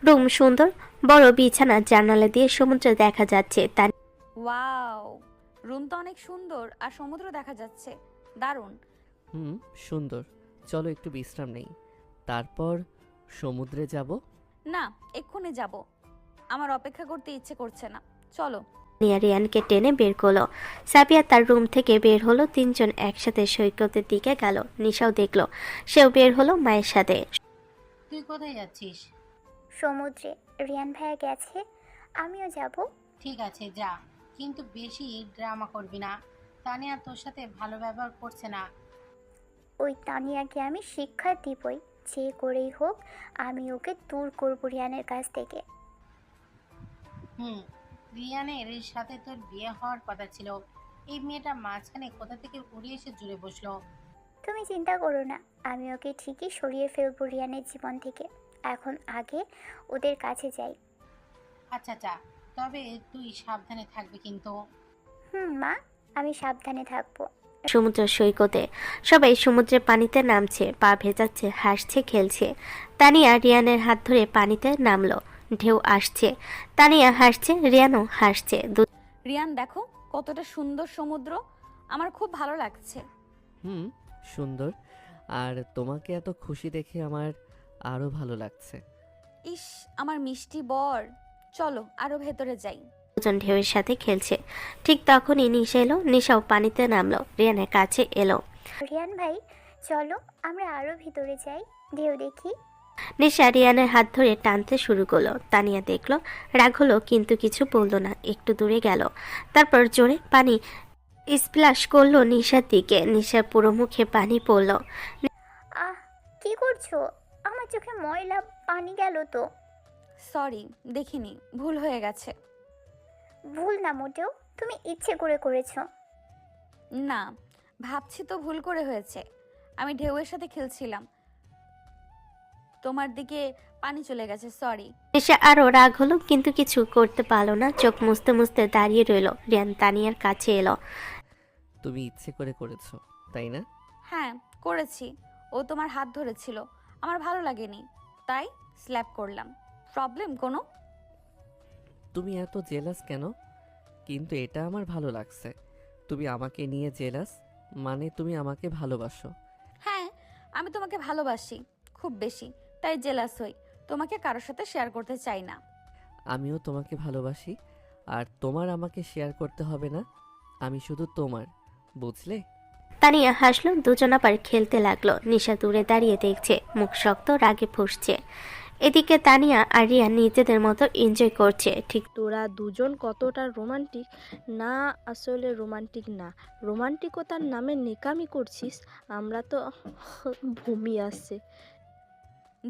রুম সুন্দর, বড় বিছানা, জানালা দিয়ে সমুদ্র দেখা যাচ্ছে। ওয়াও, রুম তো অনেক সুন্দর, আর সমুদ্র দেখা যাচ্ছে, দারুণ। সুন্দর। চলো একটু বিশ্রাম নেই, তারপর সমুদ্রে যাব। না, এক্ষুনি যাব, আমার অপেক্ষা করতে ইচ্ছে করছে না। চলো। তানিয়া রিয়ানকে টেনে বের করলো। সাবিয়া তার রুম থেকে বের হলো। 3 জন একসাথে সৈকতের দিকে গেল। নিশাও দেখলো, সেও বের হলো মায়ের সাথে। তুই কোথায় যাচ্ছিস? সমুদ্রে। রিয়ান ভাইয়া গেছে, আমিও যাব। ঠিক আছে, যা, কিন্তু বেশি ড্রামা করবি না। তানিয়া তোর সাথে ভালো ব্যবহার করছে না। ওই তানিয়াকে আমি শিক্ষা দিবই, যে করেই হোক আমি ওকে দূর করবো রিয়ানের কাছ থেকে। রিয়ানের সাথে তোর বিয়ে হওয়ার কথা ছিল, এই মেয়েটা মাঝখানে কোথা থেকে উড়ে এসে জুড়ে বসলো। তুমি চিন্তা করো না, আমি ওকে ঠিকই সরিয়ে ফেলবো রিয়ানের জীবন থেকে। এখন আগে ওদের কাছে যাই। আচ্ছা, তবে তুই সাবধানে থাকবি কিন্তু। মা, আমি সাবধানে থাকবো। সমুদ্র সৈকতে সবাই সমুদ্রের পানিতে নামছে, পা ভেজাচ্ছে, হাসছে, খেলছে। তানিয়া রিয়ানের হাত ধরে পানিতে নামলো। ঢেউ আসছে, তানিয়া হাসছে, রিয়ানও হাসছে। রিয়ান, দেখো কতটা সুন্দর সমুদ্র, আমার খুব ভালো লাগছে। সুন্দর। আর তোমাকে এত খুশি দেখে আমার আরো ভালো লাগছে। ইস, আমার মিষ্টি বর। চলো আরো ভেতরে যাই। দুজন ঢেউয়ের সাথে খেলছে। ঠিক তখনই নিশা এলো। নিশাও পানিতে নামলো, রিয়ানের কাছে এলো। রিয়ান ভাই, চলো আমরা আরো ভিতরে যাই, ঢেউ দেখি। নিশা রিয়ানের হাত ধরে টানতে শুরু করলো। তানিয়া দেখলো, রাগ হলো, কিন্তু কিছু বললো না। একটু দূরে গেল, তারপর জোরে পানি স্প্ল্যাশ করলো নিশার দিকে। নিশার পুরো মুখে পানি পড়লো। কি করছো? আমার চোখে ময়লা পানি গেল তো। সরি, দেখিনি, ভুল হয়ে গেছে। ভুল না মোটেও, তুমি ইচ্ছে করে করেছো। না, ভাবছি তো ভুল করে হয়েছে। আমি ঢেউয়ের সাথে খেলছিলাম, তোমার দিকে পানি চলে গেছে, সরি। নিশা আরো রাগ হলো, কিন্তু কিছু করতে পারলো না। চোখ মুছতে মুছতে দাঁড়িয়ে রইলো। রিয়ান তানিয়ার কাছে এলো। তুমি ইচ্ছে করে করেছো, তাই না? হ্যাঁ করেছি। ও তোমার হাত ধরেছিল, আমার ভালো লাগেনি, তাই স্ল্যাপ করলাম। প্রবলেম কোনো? তুমি এত জেলাস কেন? কিন্তু এটা আমার ভালো লাগছে। তুমি আমাকে নিয়ে জেলাস, মানে তুমি আমাকে ভালোবাসো। হ্যাঁ, আমি তোমাকে ভালোবাসি খুব বেশি, তাই জেলাস হই। তোমাকে কারোর সাথে শেয়ার করতে চাই না। আমিও তোমাকে ভালোবাসি, আর তোমার আমাকে শেয়ার করতে হবে না। আমি শুধু তোমার, বুঝলে? তানিয়া হাসলো, দুজন আবার খেলতে লাগলো। নিশা দূরে দাঁড়িয়ে দেখছে, মুখ শক্ত, রাগে ফুঁসছে। এদিকে তানিয়া আর রিয়ান নিজেদের মতো এনজয় করছে। ঠিক তোরা দুজন কতটা রোমান্টিক না, আসলে রোমান্টিক না, রোমান্টিকতার নামে নেকামি করছিস। আমরা তো ভূমি আসছে।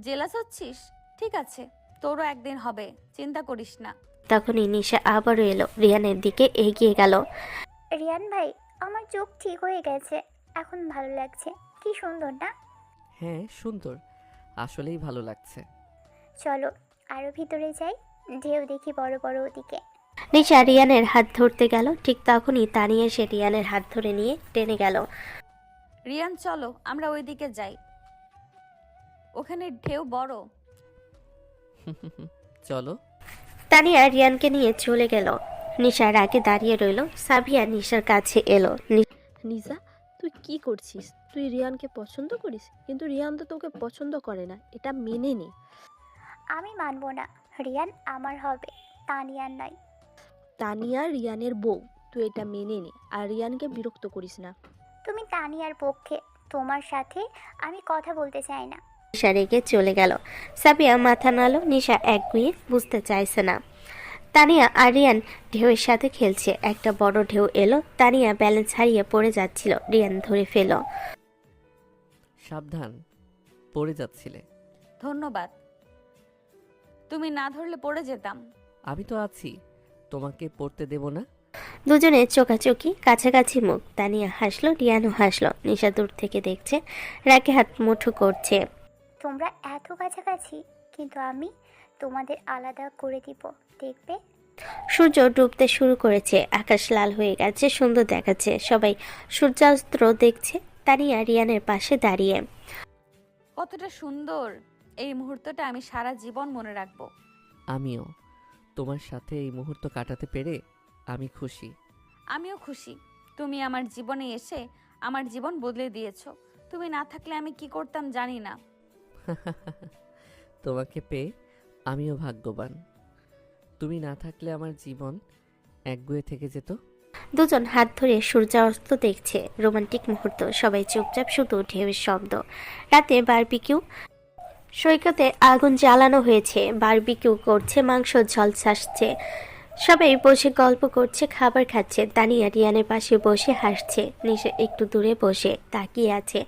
জেলাস হচ্ছিস? ঠিক আছে, তোরও একদিন হবে, চিন্তা করিস না। তখনই নিশা আবারও এলো, রিয়ানের দিকে এগিয়ে গেল। রিয়ান ভাই, আমার চোখ ঠিক হয়ে গেছে, এখন ভালো লাগছে। কি সুন্দর না? হ্যাঁ সুন্দর, আসলেই ভালো লাগছে। চলো আরো ভিতরে যাই, ঢেউ দেখি বড় বড় ওদিকে। নিশা রিয়ানের হাত ধরতে গেল, ঠিক তখনই তানিয়া এসে রিয়ানের হাত ধরে নিয়ে টেনে গেল। রিয়ান চলো আমরা ওইদিকে যাই, ওখানে ঢেউ বড়। চলো। তানিয়া রিয়ানকে নিয়ে চলে গেল। নিশা রাগে দাঁড়িয়ে রইল। সাবিয়া নিশার কাছে এলো। নিশা, তুই কি করছিস? তুই রিয়ানকে পছন্দ করিস, কিন্তু রিয়ান তো তোকে পছন্দ করে না, এটা মেনে নে। আমি মানবো না, রিয়ান আমার হবে, তানিয়ার নয়। তানিয়া রিয়ানের বউ, তুই এটা মেনে নে, আর রিয়ানকে বিরক্ত করিস না। তুমি তানিয়ার পক্ষে, তোমার সাথে আমি কথা বলতে চাই না। নিশা রেগে চলে গেল। সাবিয়া মাথা নাড়ল। নিশা একগুঁয়ে বুঝতে চাইছে না। তানিয়া আর রিয়ান ঢেউয়ের সাথে খেলছে। একটা বড় ঢেউ এলো, তানিয়া ব্যালেন্স হারিয়ে পড়ে যাচ্ছিল। রিয়ান ধরে ফেল। সাবধান, পড়ে যাচ্ছিলে। ধন্যবাদ, তুমি না ধরলে পড়ে যেতাম। আমি তো আছি, তোমাকে পড়তে দেব না। দুজনে চোখাচোখি, কাছাকাছি মুখ। তানিয়া হাসলো, রিয়ানও হাসলো। নিশা দূর থেকে দেখছে, রাগে হাত মুঠো করছে। তোমরা এত কাছাকাছি, কিন্তু আমি তোমাদের আলাদা করে দিব, দেখবে। সূর্য ডুবতে শুরু করেছে, আকাশ লাল হয়ে গেছে, সুন্দর দেখাচ্ছে। সবাই সূর্যাস্ত দেখছে। তানিয়া রিয়ানের পাশে দাঁড়িয়ে। কতটা সুন্দর এই মুহূর্তটা, আমি সারা জীবন মনে রাখবো। আমিও তোমার সাথে এই মুহূর্ত কাটাতে পেরে আমি খুশি। আমিও খুশি, তুমি আমার জীবনে এসে আমার জীবন বদলে দিয়েছো। তুমি না থাকলে আমি কি করতাম জানি না। তোমাকে পেয়ে আমিও ভাগ্যবান। তুমি না থাকলে আমার জীবন একগুঁয়ে থেকে যেত। দুজন হাত ধরে সূর্যাস্ত দেখছে, রোমান্টিক মুহূর্ত। সবাই চুপচাপ, শুধু ঢেউয়ের শব্দ। রাতে বারবিকিউ, সৈকতে আগুন জ্বালানো হয়েছে, বারবিকিউ করছে, মাংস ঝলসাচ্ছে। সবাই বসে গল্প করছে, খাবার খাচ্ছে। তানিয়া রিয়ানের পাশে বসে হাসছে। নিশা একটু দূরে বসে তাকিয়ে আছে।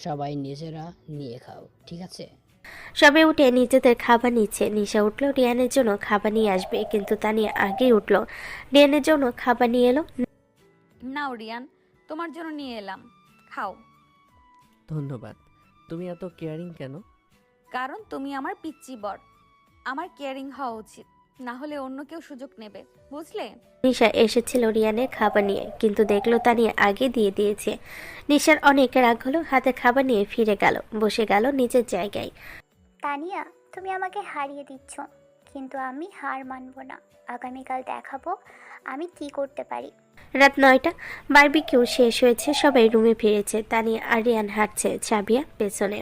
সবাই নিজেরা নিয়ে খাও, ঠিক আছে? সবাই উঠে নিজেদের খাবার নিচ্ছে। নিশা উঠলো, রিয়ানের জন্য খাবার নিয়ে আসবে, কিন্তু তানিয়া আগেই উঠলো। রিয়ানের জন্য খাবার নিয়ে এলো। নাও রিয়ান, তোমার জন্য নিয়ে এলাম, খাও। ধন্যবাদ। তুমি এত কেয়ারিং কেন? কারণ তুমি আমার পিচ্চি বর, আমার কেয়ারিং হওয়া উচিত, না হলে অন্য কেউ সুযোগ নেবে, বুঝলে? নিশা এসেছিল রিয়ানের খাবার নিয়ে, কিন্তু দেখলো তানিয়া আগে দিয়ে দিয়েছে। নিশার অনেক রাগ হলো, হাতে খাবার নিয়ে ফিরে গেল, বসে গেল নিজের জায়গায়। তানিয়া, তুমি আমাকে হারিয়ে দিচ্ছ, কিন্তু আমি হার মানব না। আগামীকাল দেখাবো আমি কি করতে পারি। রাত 9টা, বারবিকিউ শেষ হয়েছে, সবাই রুমে ফিরেছে। তানিয়া আর রিয়ান হাঁটছে, সাবিয়া পেছনে।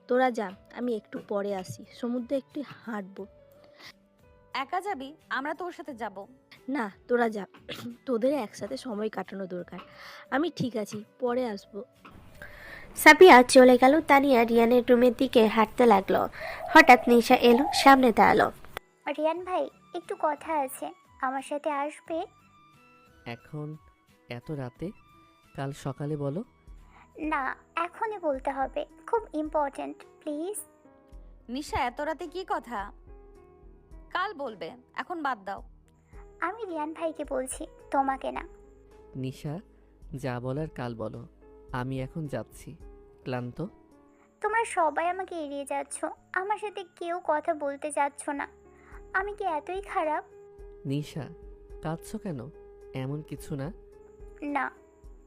তোরা যা, আমি একটু পরে আসি, সমুদ্রে একটু হাঁটবো। একা যাবি? আমরা তোর সাথে যাব। না, তোরা যা, তোদের একসাথে সময় কাটানো দরকার। আমি ঠিক আছি, পরে আসবো। সাবিয়া চলে গেল। তানিয়া রিয়ানের রুমের দিকে হাঁটতে লাগলো। হঠাৎ নিশা এলো, সামনে দাঁড়ালো। রিয়ান ভাই, একটু কথা আছে, আমার সাথে আসবে? এখন এত রাতে? কাল সকালে বলো। না, এখনই বলতে হবে, খুব ইম্পর্ট্যান্ট, প্লিজ। নিশা, এত রাতে কি কথা? কাল বলবে, এখন বাদ দাও। আমি রিয়ান ভাইকে বলছি, তোমাকে না। নিশা, যা বলার কাল বলো। আমি এখন যাচ্ছি, ক্লান্ত। তোমরা সবাই আমাকে এড়িয়ে যাচ্ছ, আমার সাথে কেউ কথা বলতে চাচ্ছ না। আমি কি এতই খারাপ? নিশা, কাঁদছো কেন? এমন কিছু না। না,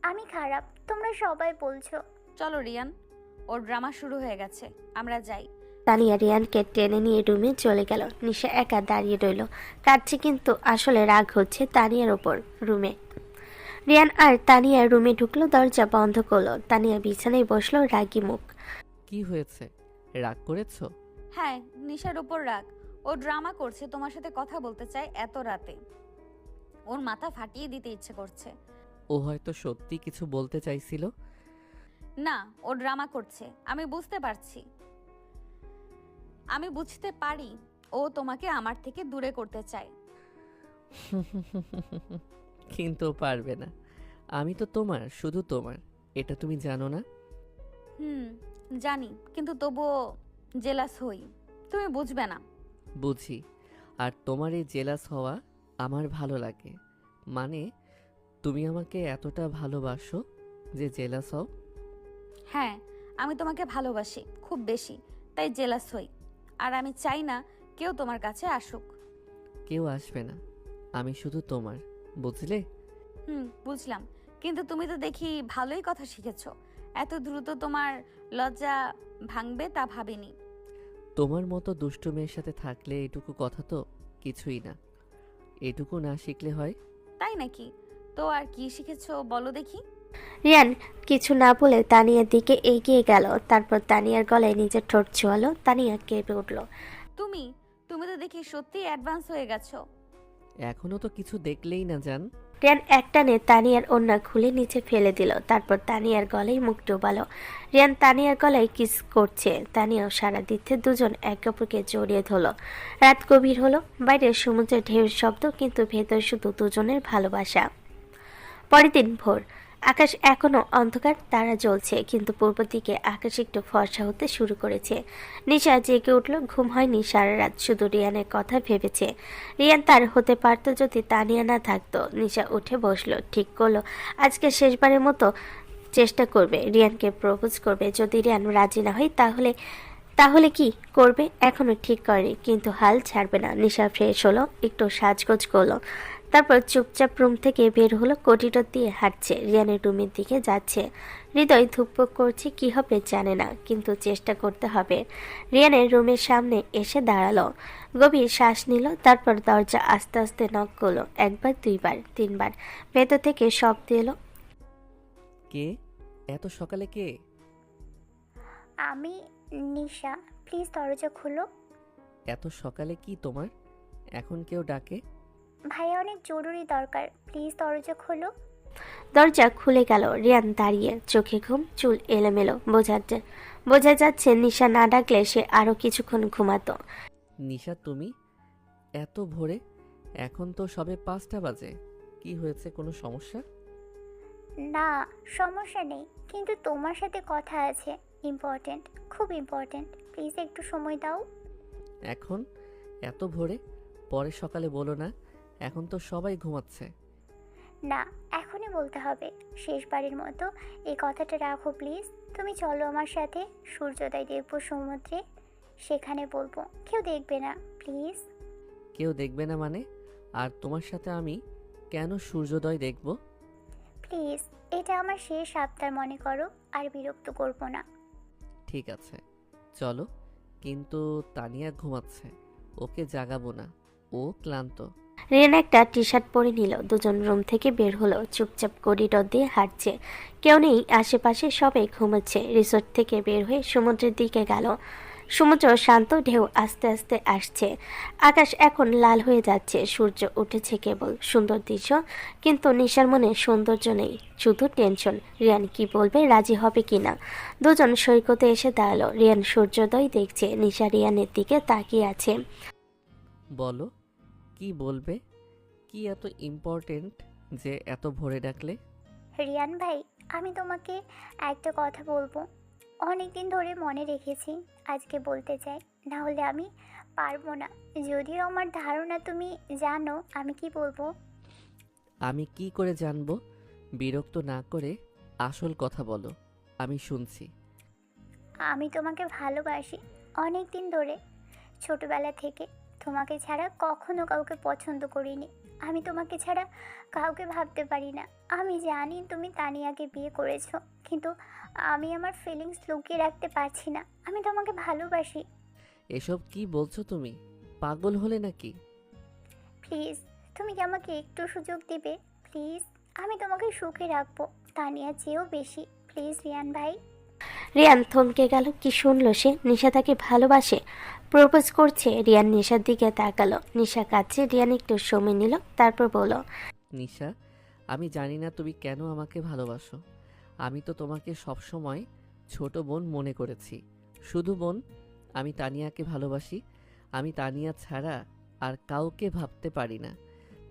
আমি খারাপ, তোমরা সবাই বলছো। চলো রিয়ান, ওর ড্রামা শুরু হয়ে গেছে, আমরা যাই। তানিয়া রিয়ানকে টেনে নিয়ে রুমে চলে গেল। নিশা একা দাঁড়িয়ে রইল, কাঁদছে কিন্তু আসলে রাগ হচ্ছে তানিয়ার ওপর। রুমে রিয়ান আর তানিয়া রুমে ঢুকলো, দরজা বন্ধ করলো। তানিয়া বিছানায় বসলো, রাগী মুখ। কি হয়েছে, রাগ করেছো? হ্যাঁ, নিশার উপর রাগ। ও ড্রামা করছে, তোমার সাথে কথা বলতে চায় এত রাতে। ওর মাথা ফাটিয়ে দিতে ইচ্ছে করছে। ও হয়তো সত্যি কিছু বলতে চাইছিল। না, ও ড্রামা করছে, আমি বুঝতে পারছি। আমি বুঝতে পারি ও তোমাকে আমার থেকে দূরে করতে চায়। কিন্তু পারবে না, আমি তো তোমার, শুধু তোমার, এটা তুমি জানো না? জানি, কিন্তু তবুও জেলাস হই। তুমি বুঝবে না। বুঝি, আর তোমার এই জেলাস হওয়া আমার ভালো লাগে। মানে তুমি আমাকে এতটা ভালোবাসো যে জেলাস হও? হ্যাঁ, আমি তোমাকে ভালোবাসি খুব বেশি, তাই জেলাস হই। আর আমি চাই না কেউ তোমার কাছে আসুক। কেউ আসবে না, আমি শুধু তোমার, বুঝলে? বুঝলাম, কিন্তু তুমি তো দেখি ভালোই কথা শিখেছো। এত দ্রুত তোমার লজ্জা ভাঙবে তা ভাবিনি। তোমার মতো দুষ্টু মেয়ের সাথে থাকলে এটুকু কথা তো কিছুই না। এটুকু না শিখলে হয়? তাই নাকি? তো আর কি শিখেছো বলো দেখি। রিয়ান কিছু না বলে তানিয়ার দিকে এগিয়ে গেল, তারপর তানিয়ার গলায় নিজের ঠোঁট ছোঁয়ালো। তানিয়া কেঁপে উঠল। তুমি তুমি তো দেখি সত্যি অ্যাডভান্স হয়ে গেছো। এখনো তো কিছু দেখলেই না জান। রিয়ান একটানে তানিয়ার ওড়না খুলে নিচে ফেলে দিল, তারপর তানিয়ার গলায় মুখ ডোবালো। রিয়ান তানিয়ার গলায় কিস করছে, তানিয়াও সারা দিচ্ছে। দুজন একে অপরকে জড়িয়ে ধরল। রাত গভীর হলো, বাইরে সমুদ্রের ঢেউয়ের শব্দ, কিন্তু ভেতর শুধু দুজনের ভালোবাসা। পরের দিন ভোর, আকাশ এখনো অন্ধকার, তারা জ্বলছে, কিন্তু পূর্ব দিকে আকাশ একটু ফর্সা হতে শুরু করেছে। নিশা জেগে উঠল, ঘুম হয়নি সারা রাত, শুধু রিয়ানের কথা ভেবেছে। রিয়ান তার হতে পারত যদি তানিয়া না থাকতো। নিশা উঠে বসলো, ঠিক করলো আজকে শেষবারের মতো চেষ্টা করবে, রিয়ানকে প্রপোজ করবে। যদি রিয়ান রাজি না হয় তাহলে তাহলে কি করবে এখনো ঠিক করেনি, কিন্তু হাল ছাড়বে না। নিশা ফ্রেশ হলো, একটু সাজগোজ করলো, তারপর চুপচাপ রুম থেকে বের হলো। করিডোর দিয়ে হাঁটছে, রিয়ানের রুমের দিকে যাচ্ছে। হৃদয় ধুকপুক করছে, কি হবে জানে না, কিন্তু চেষ্টা করতে হবে। রিয়ানের রুমের সামনে এসে দাঁড়ালো, গভীর শ্বাস নিল, তারপর দরজা আস্তে আস্তে নক করলো। একবার, দুইবার, তিনবার, ভেতর থেকে শব্দ এলো। কে? এত সকালে কে? আমি নিশা, প্লিজ দরজা খুলো। এত সকালে কি তোমার? এখন কেউ ডাকে? ভাইয়া অনেক জরুরি দরকার, প্লিজ দরজা খোলো। দরজা খুলে গেল। রিয়ান দাঁড়িয়ে, চোখে ঘুম, চুল এলোমেলো। বোঝা যাচ্ছে নিশা না ডাকলে সে আরো কিছুক্ষণ ঘুমাতো। নিশা তুমি? এত ভোরে? এখন তো সবে 5টা বাজে। কি হয়েছে, কোনো সমস্যা? না, সমস্যা নেই, কিন্তু তোমার সাথে কথা আছে, ইম্পর্ট্যান্ট, খুব ইম্পর্ট্যান্ট, প্লিজ একটু সময় দাও। এখন? এত ভোরে? পরে সকালে বলো না, এখন তো সবাই ঘুমাচ্ছে। না, এখনই বলতে হবে, শেষবারের মতো এই কথাটা রাখো প্লিজ। তুমি চলো আমার সাথে, সূর্যোদয় দেখবো সমুদ্রে, সেখানে বলবো, কেউ দেখবে না, প্লিজ। কেউ দেখবে না মানে? আর তোমার সাথে আমি কেন সূর্যোদয় দেখব? প্লিজ, এটা আমার শেষ আবদার মনে করো, আর বিরক্ত করবো না। ঠিক আছে, চলো। কিন্তু তানিয়া ঘুমাচ্ছে, ওকে জাগাবো না, ও ক্লান্ত। রিয়ান একটা টি শার্ট পরে নিল, দুজন রুম থেকে বের হলো। চুপচাপ করিডোর দিয়ে হাঁটছে, কেউ নেই আশেপাশে, সবাই ঘুমাচ্ছে। রিসোর্ট থেকে বের হয়ে সমুদ্রের দিকে গেল। সমুদ্র শান্ত, ঢেউ আস্তে আস্তে আসছে। আকাশ এখন লাল হয়ে যাচ্ছে, সূর্য উঠেছে কেবল। সুন্দর দৃশ্য, কিন্তু নিশার মনে সৌন্দর্য নেই, শুধু টেনশন। রিয়ান কি বলবে, রাজি হবে কিনা। দুজন সৈকতে এসে দাঁড়ালো। রিয়ান সূর্যোদয় দেখছে, নিশা রিয়ানের দিকে তাকিয়ে আছে। বলো, কি বলবে? কি এত ইম্পর্টেন্ট যে এত ভোরে ডাকলে? রিয়ান ভাই, আমি তোমাকে একটা কথা বলবো, অনেকদিন ধরে মনে রেখেছি, আজকে বলতে চাই, না হলে আমি পারবো না। যদিও আমার ধারণা তুমি জানো আমি কি বলবো। আমি কি করে জানবো? বিরক্ত না করে আসল কথা বলো, আমি শুনছি। আমি তোমাকে ভালোবাসি অনেক দিন ধরে, ছোটবেলা থেকে। তোমাকে ছাড়া কখনো কাউকে পছন্দ করিনি। আমি তোমাকে ছাড়া কাউকে ভাবতে পারি না। আমি জানি তুমি তানিয়াকে বিয়ে করেছো, কিন্তু আমি আমার ফিলিংস লুকিয়ে রাখতে পারছি না। আমি তোমাকে ভালোবাসি। এসব কি বলছো তুমি? পাগল হলে নাকি? প্লিজ, তুমি কি আমাকে একটু সুযোগ দিবে? প্লিজ, আমি তোমাকে সুখে রাখবো, তানিয়া চেয়েও বেশি। প্লিজ রিয়ান ভাই। রিয়ান থমকে গেল। কি শুনলো সে? নিশা তাকে ভালোবাসে, প্রপোজ করছে। রিয়ান নিশার দিকে তাকালো। নিশা কাঁদছে। রিয়ান একটু সময় নিল, তারপর বলল, নিশা, আমি জানি না তুমি কেন আমাকে ভালোবাসো। আমি তো তোমাকে সবসময় ছোট বোন মনে করেছি, শুধু বোন। আমি তানিয়াকে ভালোবাসি। আমি তানিয়া ছাড়া আর কাউকে ভাবতে পারি না।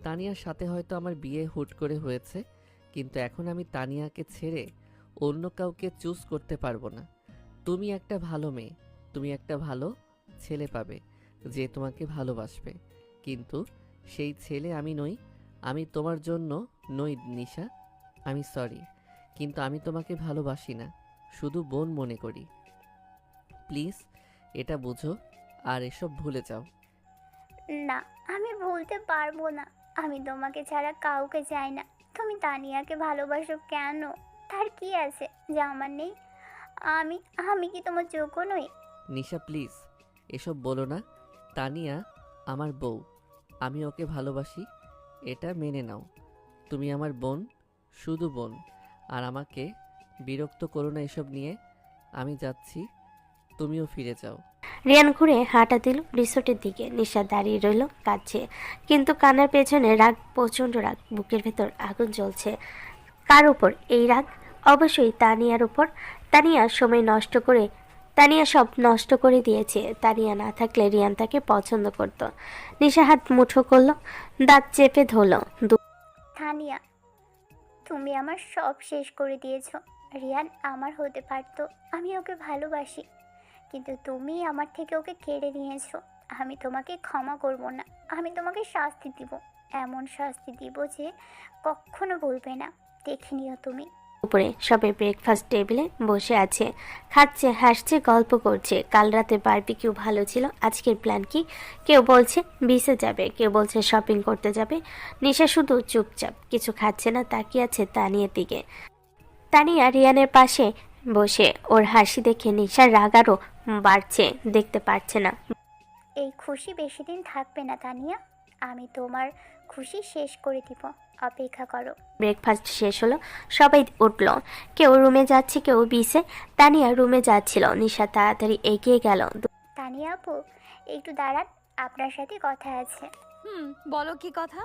তানিয়ার সাথে হয়তো আমার বিয়ে হুট করে হয়েছে, কিন্তু এখন আমি তানিয়াকে ছেড়ে অন্য কাউকে চুজ করতে পারবো না। তুমি একটা ভালো মেয়ে, তুমি একটা ভালো ছেলে পাবে যে তোমাকে ভালোবাসবে, কিন্তু সেই ছেলে আমি নই। আমি তোমার জন্য নই নিশা। আমি সরি, কিন্তু আমি তোমাকে ভালোবাসি না, শুধু বোন মনে করি। প্লিজ এটা বুঝো আর এসব ভুলে যাও। না, আমি ভুলতে পারবো না। আমি তোমাকে ছাড়া কাউকে চাই না। তুমি তানিয়াকে ভালোবাসো কেন? তার কি আছে যা আমার নেই? আমি আমি কি তোমার যোগ্য নই? নিশা প্লিজ এসব বলো না। তানিয়া আমার বউ, আমি ওকে ভালোবাসি, এটা মেনে নাও। তুমি আমার বোন, শুধু বোন। আর আমাকে বিরক্ত করো না এসব নিয়ে। আমি যাচ্ছি, তুমিও ফিরে যাও। রিয়ান ঘুরে হাঁটা দিল রিসোর্টের দিকে। নিশা দাঁড়িয়ে রইল কাঁদছে, কিন্তু কানের পেছনে রাগ, প্রচণ্ড রাগ। বুকের ভেতর আগুন জ্বলছে। কার উপর এই রাগ? অবশ্যই তানিয়ার উপর। তানিয়া সব নষ্ট করে দিয়েছে। তানিয়া না থাকলে রিয়ান তাকে পছন্দ করত। নিশা হাত মুঠো করলো, দাঁত চেপে ধরল। তানিয়া, তুমি আমার সব শেষ করে দিয়েছো। রিয়ান আমার হতে পারতো, আমি ওকে ভালোবাসি, কিন্তু তুমি আমার থেকে ওকে কেড়ে নিয়েছো। আমি তোমাকে ক্ষমা করব না। আমি তোমাকে শাস্তি দিব, এমন শাস্তি দিব যে কখনো ভুলবে না। দেখে নিও তুমি। উপরে সবাই ব্রেকফাস্ট টেবিলে বসে আছে, খাচ্ছে, হাসছে, গল্প করছে। কাল রাতে বারবিকিউ ভালো ছিল। আজকের প্ল্যান কি? কেউ বলছে বিচে যাবে, কেউ বলছে শপিং করতে যাবে। নিশা শুধু চুপচাপ, কিছু খাচ্ছে না, তাকিয়ে আছে তানিয়ার দিকে। তানিয়া রিয়ানের পাশে বসে। ওর হাসি দেখে নিশার রাগ আরও বাড়ছে, দেখতে পারছে না। এই খুশি বেশি দিন থাকবে না তানিয়া। আমি তোমার খুশি শেষ করে দিব, অপেক্ষা করো। ব্রেকফাস্ট শেষ হলো, সবাই উঠল। কেউ রুমে যাচ্ছে, কেউ বিচে। তানিয়া রুমে যাচ্ছিল। নিশা তাড়াতাড়ি এগিয়ে গেল। তানিয়া আপু, একটু দাঁড়ান, আপনার সাথে কথা আছে। বলো কি কথা?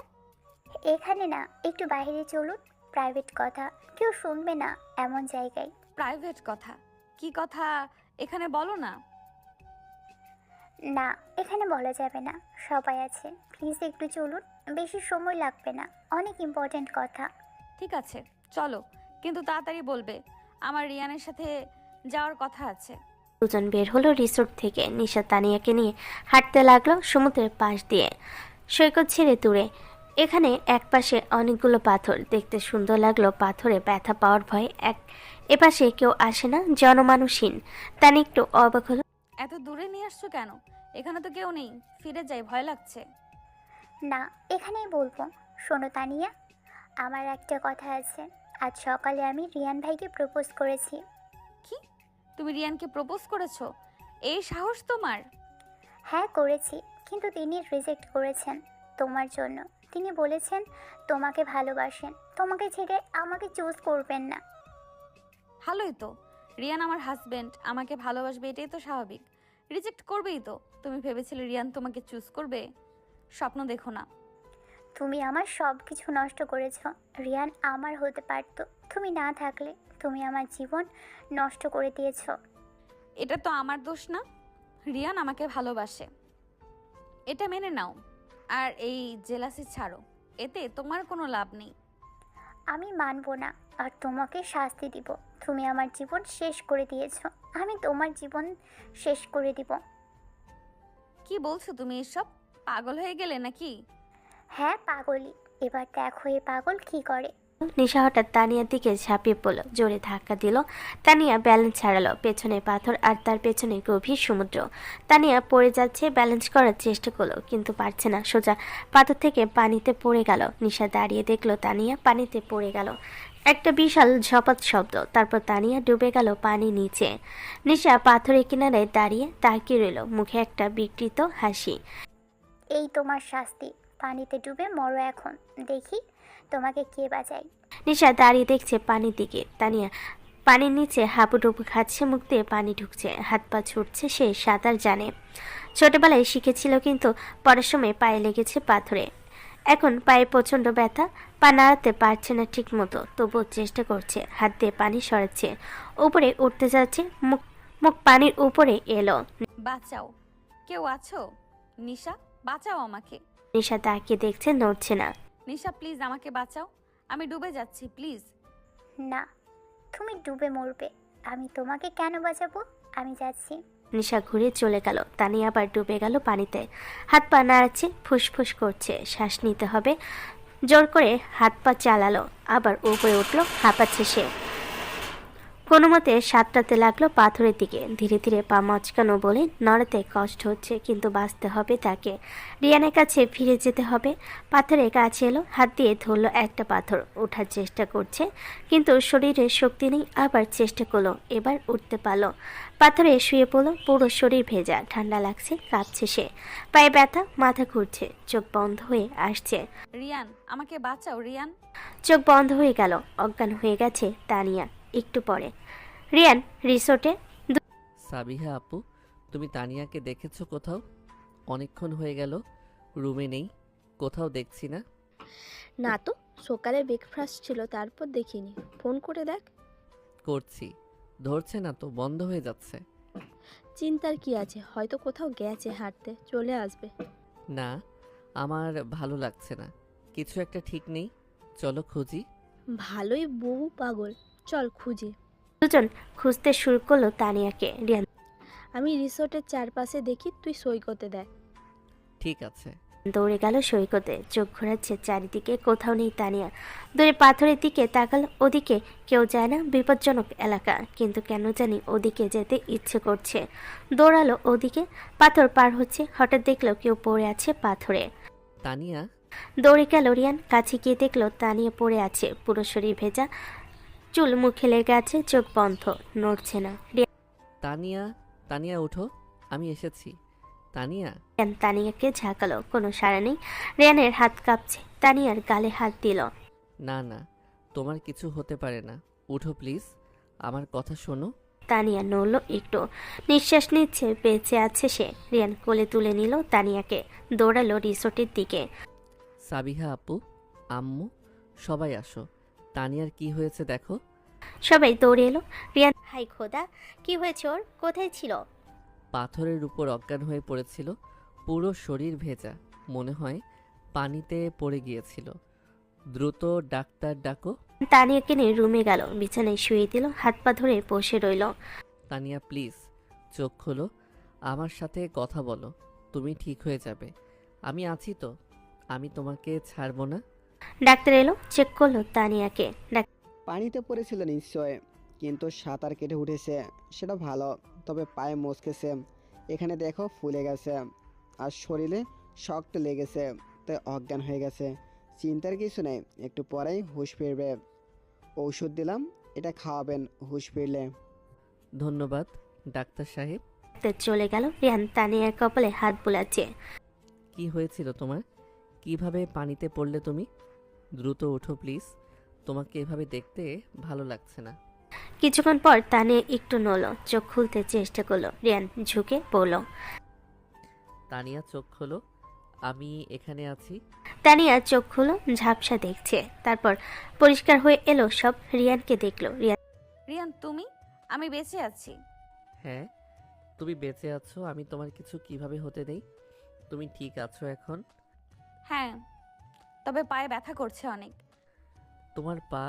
এখানে না, একটু বাইরে চলুন, প্রাইভেট কথা। কেউ শুনবে না এমন জায়গায়। প্রাইভেট কথা? কি কথা এখানে বলো না। না, এখানে বলা যাবে না, সবাই আছে। প্লিজ একটু চলুন, বেশি সময় লাগবে না, অনেক ইম্পর্ট্যান্ট কথা। ঠিক আছে চলো, কিন্তু তাড়াতাড়ি বলবে, আমার রিয়ানের সাথে যাওয়ার কথা আছে। দুজন বের হলো রিসোর্ট থেকে। নিশা তানিয়াকে নিয়ে হাঁটতে লাগলো সমুদ্রের পাশ দিয়ে, সৈকত ছেড়ে দূরে। এখানে একপাশে অনেকগুলো পাথর, দেখতে সুন্দর লাগলো। পাথরে ব্যথা পাওয়ার ভয়ে এপাশে কেউ আসে না, জনমানুষহীন। তানি একটু অবাক হলো। এত দূরে নিয়ে আসছো কেন? এখানে তো কেউ নেই, ফিরে যাই, ভয় লাগছে। না, এখানেই বলবো। শোনো তানিয়া, আমার একটা কথা আছে। আজ সকালে আমি রিয়ান ভাইকে প্রপোজ করেছি। কি? তুমি রিয়ানকে প্রপোজ করেছো? এই সাহস তোমার? হ্যাঁ করেছি, কিন্তু তিনি রিজেক্ট করেছেন তোমার জন্য। তিনি বলেছেন তোমাকে ভালোবাসেন, তোমাকে ছেড়ে আমাকে চুজ করবেন না। ভালোই তো, রিয়ান আমার হাজবেন্ড, আমাকে ভালোবাসবে, এটাই তো স্বাভাবিক। রিজেক্ট করবেই তো। তুমি ভেবেছিলে রিয়ান তোমাকে চুজ করবে? স্বপ্ন দেখো না। তুমি আমার সব কিছু নষ্ট করেছ। রিয়ান আমার হতে পারতো, তুমি না থাকলে। তুমি আমার জীবন নষ্ট করে দিয়েছ। এটা তো আমার দোষ না। রিয়ান আমাকে ভালোবাসে, এটা মেনে নাও। আর এই জেলাসি ছাড়ো, এতে তোমার কোনো লাভ নেই। আমি মানবো না, আর তোমাকে শাস্তি দিব। তুমি আমার জীবন শেষ করে দিয়েছ, আমি তোমার জীবন শেষ করে দিব। কি বলছো তুমি এসব? পাগল হয়ে গেলে নাকি? হ্যাঁ পাগলই। এবার দেখো এ পাগল কি করে। নিশা হঠাৎ তানিয়ার দিকে ঝাঁপিয়ে পড়ল, জোরে ধাক্কা দিল। তানিয়া ব্যালেন্স ছাড়ালো, পেছনে পাথর আর তার পেছনে গভীর সমুদ্র। তানিয়া পড়ে যাচ্ছে, ব্যালেন্স করার চেষ্টা করলো কিন্তু পারছে না, সোজা পাথর থেকে পানিতে পড়ে গেল। নিশা দাঁড়িয়ে দেখলো তানিয়া পানিতে পড়ে গেল। একটা বিশাল ঝপাত শব্দ, তারপর তানিয়া ডুবে গেল পানি নিচে। নিশা পাথরের কিনারে দাঁড়িয়ে তাকিয়ে রইল, মুখে একটা বিকৃত হাসি। এই তোমার শাস্তি, পানিতে ডুবে মরো এখন, দেখি তোমাকে কে বাঁচায়। নিশা দাঁড়িয়ে দেখছে পানির দিকে। তানিয়া পানির নিচে হাবুডুবু খাচ্ছে, মুখ দিয়ে পানি ঢুকছে, হাত পা ছুটছে। সে সাঁতার জানে, ছোটবেলায় শিখেছিল, কিন্তু পড়ার সময় পায়ে লেগেছে পাথরে। এখন পায়ে প্রচণ্ড ব্যথা, পা নাড়াতে পারছে না ঠিক মতো, তবুও চেষ্টা করছে, হাত দিয়ে পানি সরাচ্ছে, উপরে উঠতে যাচ্ছে। মুখ মুখ পানির উপরে এলো। বাঁচাও, কেউ আছো? নিশা, বাঁচাও আমাকে। নিশা তাকিয়ে দেখছে, নড়ছে না। নিশা প্লিজ আমাকে বাঁচাও, আমি ডুবে যাচ্ছি প্লিজ। না, তুমি ডুবে মরবে, আমি তোমাকে কেন বাঁচাবো, আমি যাচ্ছি। নিশা ঘুরে চলে গেল। তানিয়া আবার ডুবে গেল পানিতে, হাত পা নাড়াচ্ছে, ফুসফুস করছে, শ্বাস নিতে হবে। জোর করে হাত পা চালালো, আবার উপরে উঠলো, হাঁপাচ্ছে সে। কোনো মতে সাঁতরাতে লাগলো পাথরের দিকে। ধীরে ধীরে পা মচকানো বলে নড়াতে কষ্ট হচ্ছে, কিন্তু বাঁচতে হবে তাকে। রিয়ানের কাছে ফিরে যেতে হবে। পাথরের কাছে এলো, হাত দিয়ে ধরলো একটা পাথর, ওঠার চেষ্টা করছে, কিন্তু শরীরে শক্তি নেই। আবার চেষ্টা করলো, এবার উঠতে পারলো। পাথরে শুয়ে পড়লো, পুরো শরীর ভেজা, ঠান্ডা লাগছে, কাঁপছে সে, পায়ে ব্যথা, মাথা ঘুরছে, চোখ বন্ধ হয়ে আসছে। রিয়ান, আমাকে বাঁচাও রিয়ান। চোখ বন্ধ হয়ে গেল, অজ্ঞান হয়ে গেছে তানিয়া। একটু পরে রিয়ান রিসোর্টে। সাবিহা আপু, তুমি তানিয়াকে দেখেছো কোথাও? অনেকক্ষণ হয়ে গেল, রুমে নেই, কোথাও দেখছি না। না তো, সকালে ব্রেকফাস্ট ছিল, তারপর দেখিনি। ফোন করে দেখ। করছি, ধরছে না তো, বন্ধ হয়ে যাচ্ছে। চিন্তার কি আছে, হয়তো কোথাও গেছে হাঁটতে, চলে আসবে। না, আমার ভালো লাগছে না, কিছু একটা ঠিক নেই, চলো খুঁজি। ভালোই বউ পাগল, চল খুঁজি। দুজন খুঁজতে শুরু করলো তানিয়াকে। রিয়ান আমি রিসোর্টের চারপাশে দেখি, তুই সৈকতে দেখ। ঠিক আছে। দৌড়ে গেল সৈকতে, চোখ ঘোরাচ্ছে চারিদিকে, কোথাও নেই তানিয়া। দূরে পাথরের দিকে তাকাল, ওদিকে কেউ যায় না, বিপজ্জনক এলাকা, কিন্তু কেন জানি ওদিকে যেতে ইচ্ছে করছে। দৌড়ালো ওদিকে, পাথর পার হচ্ছে, হঠাৎ দেখলো কেউ পড়ে আছে পাথরে। তানিয়া, দৌড়ে গেল রিয়ান, কাছে গিয়ে দেখলো তানিয়া পড়ে আছে, পুরো শরীর ভেজা, চুল মুখে লেগে আছে, চোখ বন্ধ, নড়ছে না। তানিয়া, তানিয়া উঠো, আমি এসেছি। তানিয়া। রিয়ান তানিয়াকে ঝাঁকালো, কোনো সাড়া নেই। রিয়ানের হাত কাঁপছে, তানিয়ার গালে হাত দিল। না না, তোমার কিছু হতে পারে না, উঠো প্লিজ, আমার কথা শোনো। তানিয়া নড়ল একটু, নিঃশ্বাস নিচ্ছে, বেঁচে আছে সে। রিয়ান কোলে তুলে নিল তানিয়াকে, দৌড়ালো রিসোর্টের দিকে। সাবিহা আপু, আম্মু, সবাই আসো, তানিয়ার কি হয়েছে দেখো। সবাই দৌড়ে এলো। রিয়ান হাই খোদা, কি হয়েছে ওর, কোথায় ছিল? পাথরের উপর অজ্ঞান হয়ে পড়েছিল, পুরো শরীর ভেজা, মনে হয় পানিতে পড়ে গিয়েছিল, দ্রুত ডাক্তার ডাকো। তানিয়াকে নিয়ে রুমে গেল, বিছানায় শুয়ে দিল, হাত পা ধরে বসে রইল। তানিয়া প্লিজ, চোখ খোলো, আমার সাথে কথা বলো, তুমি ঠিক হয়ে যাবে, আমি আছি তো, আমি তোমাকে ছাড়বো না। ডাক্তার এলো, চেক করলো তানিয়াকে। পানিতে পড়েছিল নিশ্চয়, কিন্তু সাঁতার কেটে উঠেছে, সেটা ভালো। তবে পায়ে মচকেছে, এখানে দেখো ফুলে গেছে, আর শরীরে শক্ত লেগেছে, তাই অজ্ঞান হয়ে গেছে। চিন্তার কিছু নেই, একটু পরেই হুঁশ ফিরবে। ঔষধ দিলাম, এটা খাওয়াবেন হুঁশ ফিরলে। ধন্যবাদ ডাক্তার সাহেব। ডাক্তার চলে গেল। রিয়ান তানিয়ার কপালে হাত বুলাচ্ছে। কি হয়েছিল তোমার? কিভাবে পানিতে পড়লে তুমি? দ্রুত ওঠো প্লিজ, তোমাকে এভাবে দেখতে ভালো লাগছে না। কিছুক্ষণ পর তানিয়া একটু নড়ল, চোখ খুলতে চেষ্টা করলো। রিয়ান ঝুঁকে পড়ল। তানিয়া চোখ খোলো, আমি এখানে আছি। তানিয়া চোখ খুলো, ঝাপসা দেখছে, তারপর পরিষ্কার হয়ে এলো সব। রিয়ানকে দেখলো। রিয়ান তুমি, আমি বেঁচে আছি। হ্যাঁ, তুমি বেঁচে আছো, আমি তোমার কিছু কিভাবে হতে দেই? তুমি ঠিক আছো এখন? হ্যাঁ, তবে পায়ে ব্যথা করছে অনেক। তোমার পা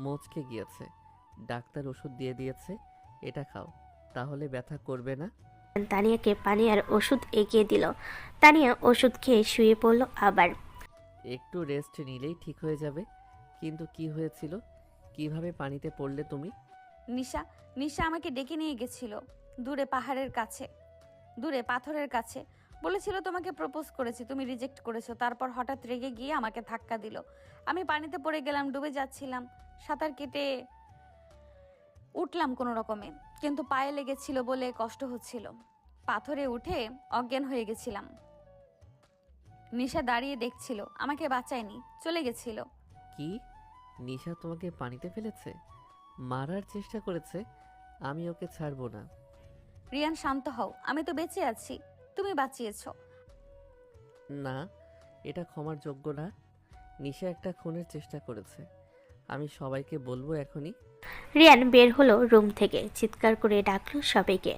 মচকে গিয়েছে, ডাক্তার ওষুধ দিয়ে দিয়েছে, এটা খাও, তাহলে ব্যথা করবে না। তানিয়াকে পানি আর ওষুধ এগিয়ে দিল। তানিয়া ওষুধ খেয়ে শুয়ে পড়ল আবার। একটু রেস্ট নিলেই ঠিক হয়ে যাবে, কিন্তু কি হয়েছিল? কিভাবে পানিতে পড়লে তুমি? নিশা নিশা আমাকে ডেকে নিয়ে গেছিল দূরে পাহাড়ের কাছে, দূরে পাথরের কাছে। বলেছিল তোমাকে প্রপোজ করেছি, তুমি রিজেক্ট করেছো। তারপর হঠাৎ রেগে গিয়ে আমাকে ধাক্কা দিল। আমি পানিতে পড়ে গেলাম, ডুবে যাচ্ছিলাম। সাঁতার কেটে উঠলাম কোনো রকমে, কিন্তু পায়ে লেগেছিল বলে কষ্ট হচ্ছিল। পাথরে উঠে অজ্ঞান হয়ে গেছিলাম। নিশা দাঁড়িয়ে দেখছিল, আমাকে বাঁচায়নি, চলে গেছিল। কি? নিশা তোমাকে পানিতে ফেলেছে? মারার চেষ্টা করেছে? আমি ওকে ছাড়বো না। রিয়ান শান্ত হও, আমি তো বেঁচে আছি, তুমি বাঁচিয়েছো। না, এটা ক্ষমার যোগ্য না। নিশা একটা খুনের চেষ্টা করেছে। আমি সবাইকে বলবো এখনই। রিয়ান বের হলো রুম থেকে, চিৎকার করে ডাকলো সবাইকে।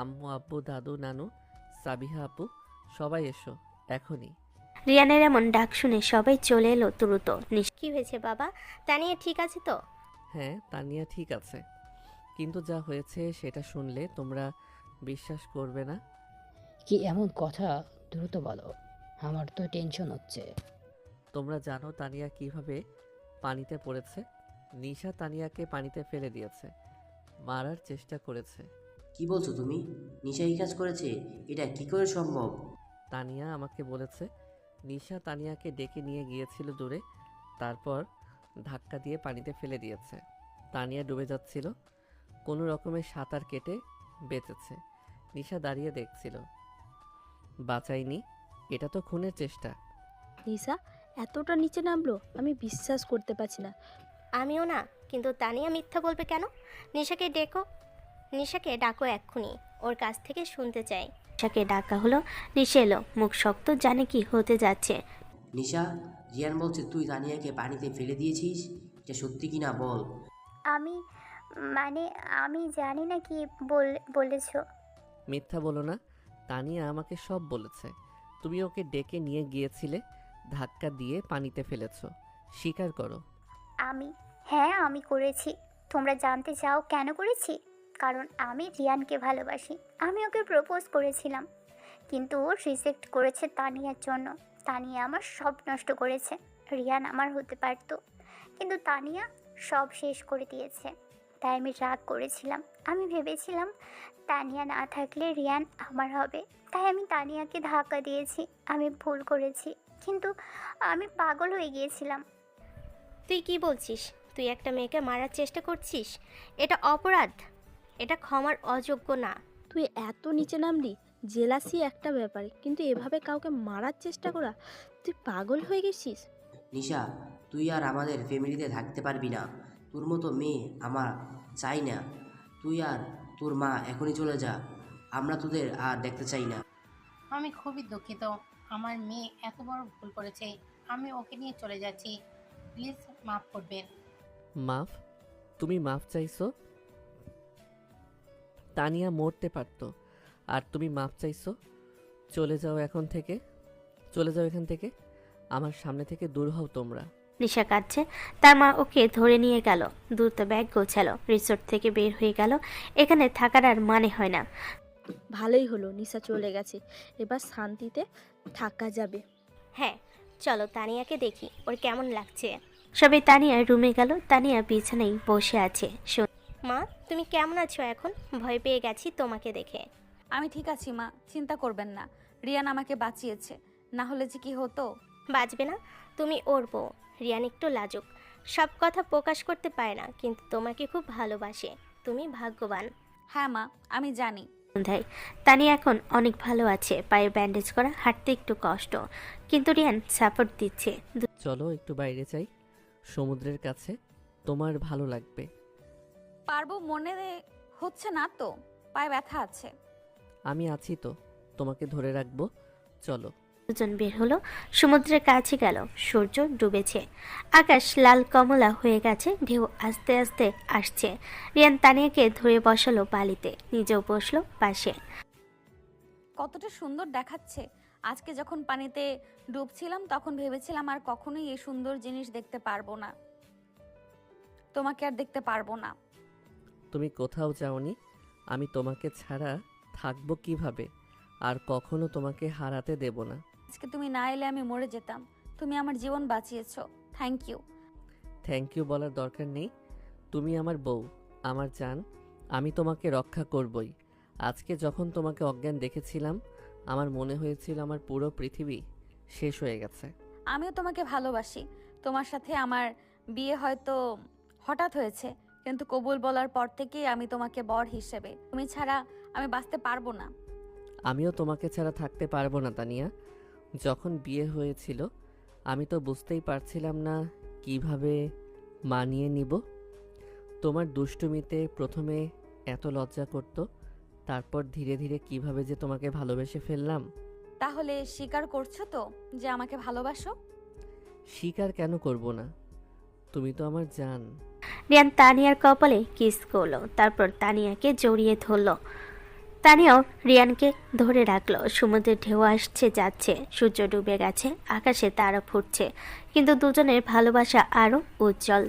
আম্মু, আব্বু, দাদু, নানু, সাবিহা আপু, সবাই এসো এখনই। রিয়ানের এমন ডাক শুনে সবাই চলে এলো দ্রুত। কি হয়েছে বাবা? তানিয়া ঠিক আছে তো? হ্যাঁ, তানিয়া ঠিক আছে, কিন্তু যা হয়েছে সেটা শুনলে তোমরা বিশ্বাস করবে না। কি এমন কথা? দ্রুত বলো, আমার তো টেনশন হচ্ছে। তোমরা জানো তানিয়া কিভাবে পানিতে পড়েছে? নিশা তানিয়াকে পানিতে ফেলে দিয়েছে, মারার চেষ্টা করেছে। কি বলছো তুমি? নিশা এই কাজ করেছে? এটা কি করে সম্ভব? তানিয়া আমাকে বলেছে নিশা তানিয়াকে ডেকে নিয়ে গিয়েছিল দূরে, তারপর ধাক্কা দিয়ে পানিতে ফেলে দিয়েছে। তানিয়া ডুবে যাচ্ছিল, কোনো রকমের সাঁতার কেটে বেঁচেছে। নিশা দাঁড়িয়ে দেখছিল, বাঁচাইনি। এটা তো খুনের চেষ্টা। নিশা এতটা নিচে নামলো, আমি বিশ্বাস করতে পারছি না। আমিও না, কিন্তু তানিয়া মিথ্যা বলবে কেন? নিশাকে ডাকো এক্ষুনি, ওর কাছ থেকে শুনতে চাই। নিশাকে ডাকা হলো। নিশা এলো, মুখ শক্ত, জানে কি হতে যাচ্ছে। নিশা, রিয়ান বলছে তুই তানিয়াকে পানিতে ফেলে দিয়েছিস, এটা সত্যি কি না বল। আমি মানে আমি জানি না কি বলেছো। মিথ্যা বলো না। তানিয়া আমাকে সব বলেছে। তুমি ওকে ডেকে নিয়ে গিয়েছিলে, ধাক্কা দিয়ে পানিতে ফেলেছ, স্বীকার করো। হ্যাঁ আমি করেছি। তোমরা জানতে চাও কেন করেছি? কারণ আমি রিয়ানকে ভালোবাসি। আমি ওকে প্রপোজ করেছিলাম, কিন্তু ও রিজেক্ট করেছে তানিয়ার জন্য। তানিয়া আমার সব নষ্ট করেছে। রিয়ান আমার হতে পারতো, কিন্তু তানিয়া সব শেষ করে দিয়েছে। তাই আমি রাগ করেছিলাম। আমি ভেবেছিলাম তানিয়া না থাকলে রিয়ান আমার হবে, তাই আমি তানিয়াকে ধাক্কা দিয়েছি। আমি ভুল করেছি, কিন্তু আমি পাগল হয়ে গিয়েছিলাম। তুই কি বলছিস? তুই একটা মেয়েকে মারার চেষ্টা করছিস? এটা অপরাধ, এটা ক্ষমার অযোগ্য না। তুই এত নিচে নামলি? জেলাসি একটা ব্যাপারে, কিন্তু এভাবে কাউকে মারার চেষ্টা করা, তুই পাগল হয়ে গেছিস। নিশা, তুই আর আমাদের ফ্যামিলিতে থাকতে পারবি না। তোর মতো মেয়ে আমার চাই না। তুই আর তোর মা এখনই চলে যা, আমরা তোদের আর দেখতে চাই না। আমি খুবই দুঃখিত, আমার মেয়ে এত বড় ভুল করেছে। আমি ওকে নিয়ে চলে যাচ্ছি, প্লিজ মাফ করবেন। মাফ? তুমি মাফ চাইছো? তানিয়া মরতে পারতো, আর তুমি মাফ চাইছো? চলে যাও এখান থেকে। আমার সামনে থেকে দূর হও তোমরা। নিশা কাঁদছে। তার মা ওকে ধরে নিয়ে গেল, দ্রুত ব্যাগ গোছালো, রিসোর্ট থেকে বের হয়ে গেল। এখানে থাকার আর মানে হয় না। ভালোই হলো নিশা চলে গেছে, এবার শান্তিতে থাকা যাবে। হ্যাঁ চলো তানিয়াকে দেখি, ওর কেমন লাগছে। সবাই তানিয়ার রুমে গেল। তানিয়া বিছানায় বসে আছে। মা তুমি কেমন আছো এখন? ভয় পেয়ে গেছি তোমাকে দেখে। আমি ঠিক আছি মা, চিন্তা করবেন না। রিয়ান আমাকে বাঁচিয়েছে, না হলে যে কি হতো। বাঁচবে না? তুমি ওর বউ। রিয়ান একটু লাজুক, সব কথা প্রকাশ করতে পারে না, কিন্তু তোমাকে খুব ভালোবাসে। তুমি ভাগ্যবান। হ্যাঁ মা, আমি জানি। সন্ধ্যায় তানিয়া এখন অনেক ভালো আছে, পায়ে ব্যান্ডেজ করা, হাঁটতে একটু কষ্ট, কিন্তু রিয়ান সাপোর্ট দিচ্ছে। চলো একটু বাইরে যাই, সমুদ্রের কাছে, তোমার ভালো লাগবে। পারবো, মনে হচ্ছে না তো, পায়ে ব্যথা আছে। আমি আছি তো, তোমাকে ধরে রাখবো, চলো। দুজন বের হলো, সমুদ্রের কাছে গেল। সূর্য ডুবেছে, আকাশ লাল কমলা হয়ে গেছে, ঢেউ আস্তে আস্তে আসছে। রিয়ান তানিয়াকে ধরে বসালো বালিতে, নিজেও বসলো পাশে। কতটা সুন্দর দেখাচ্ছে। আজকে যখন পানিতে ডুবছিলাম তখন ভেবেছিলাম আর কখনোই এই সুন্দর জিনিস দেখতে পারবো না, তোমাকে আর দেখতে পারবো না। তুমি কোথাও যাওনি, আমি তোমাকে ছাড়া থাকবো কিভাবে? আর কখনো তোমাকে হারাতে দেব না। আজকে তুমি না এলে আমি মরে যেতাম। তুমি আমার জীবন বাঁচিয়েছো, থ্যাংক ইউ। থ্যাংক ইউ বলার দরকার নেই। তুমি আমার বউ, আমার জান। আমি তোমাকে রক্ষা করবই। আজকে যখন তোমাকে অজ্ঞান দেখেছিলাম, আমার মনে হয়েছিল আমার পুরো পৃথিবী শেষ হয়ে গেছে। আমিও তোমাকে ভালোবাসি। তোমার সাথে আমার বিয়ে হয়তো হঠাৎ হয়েছে, কিন্তু কবুল বলার পর থেকেই আমি তোমাকে বর হিসেবে। তুমি ছাড়া আমি বাঁচতে পারবো না। আমিও তোমাকে ছাড়া থাকতে পারবো না তানিয়া। যখন বিয়ে হয়েছিল আমি তো বুঝতেই পারছিলাম না কিভাবে মানিয়ে নিব। তোমার দুষ্টুমিতে প্রথমে এত লজ্জা করতো, তারপর ধীরে ধীরে কিভাবে যে তোমাকে ভালোবেসে ফেললাম। তাহলে স্বীকার করছো তো যে আমাকে ভালোবাসো? স্বীকার কেন করব না? তুমি তো আমার জান। রিয়ান তানিয়ার কপালে কিস করলো, তারপর তানিয়াকে জড়িয়ে ধরলো। তানিয়াও রিয়ানকে ধরে রাখলো। সমুদ্রের ঢেউ আসছে যাচ্ছে, সূর্য ডুবে গেছে, আকাশে তারা ফুটছে, কিন্তু দুজনের ভালোবাসা আরো উজ্জ্বল।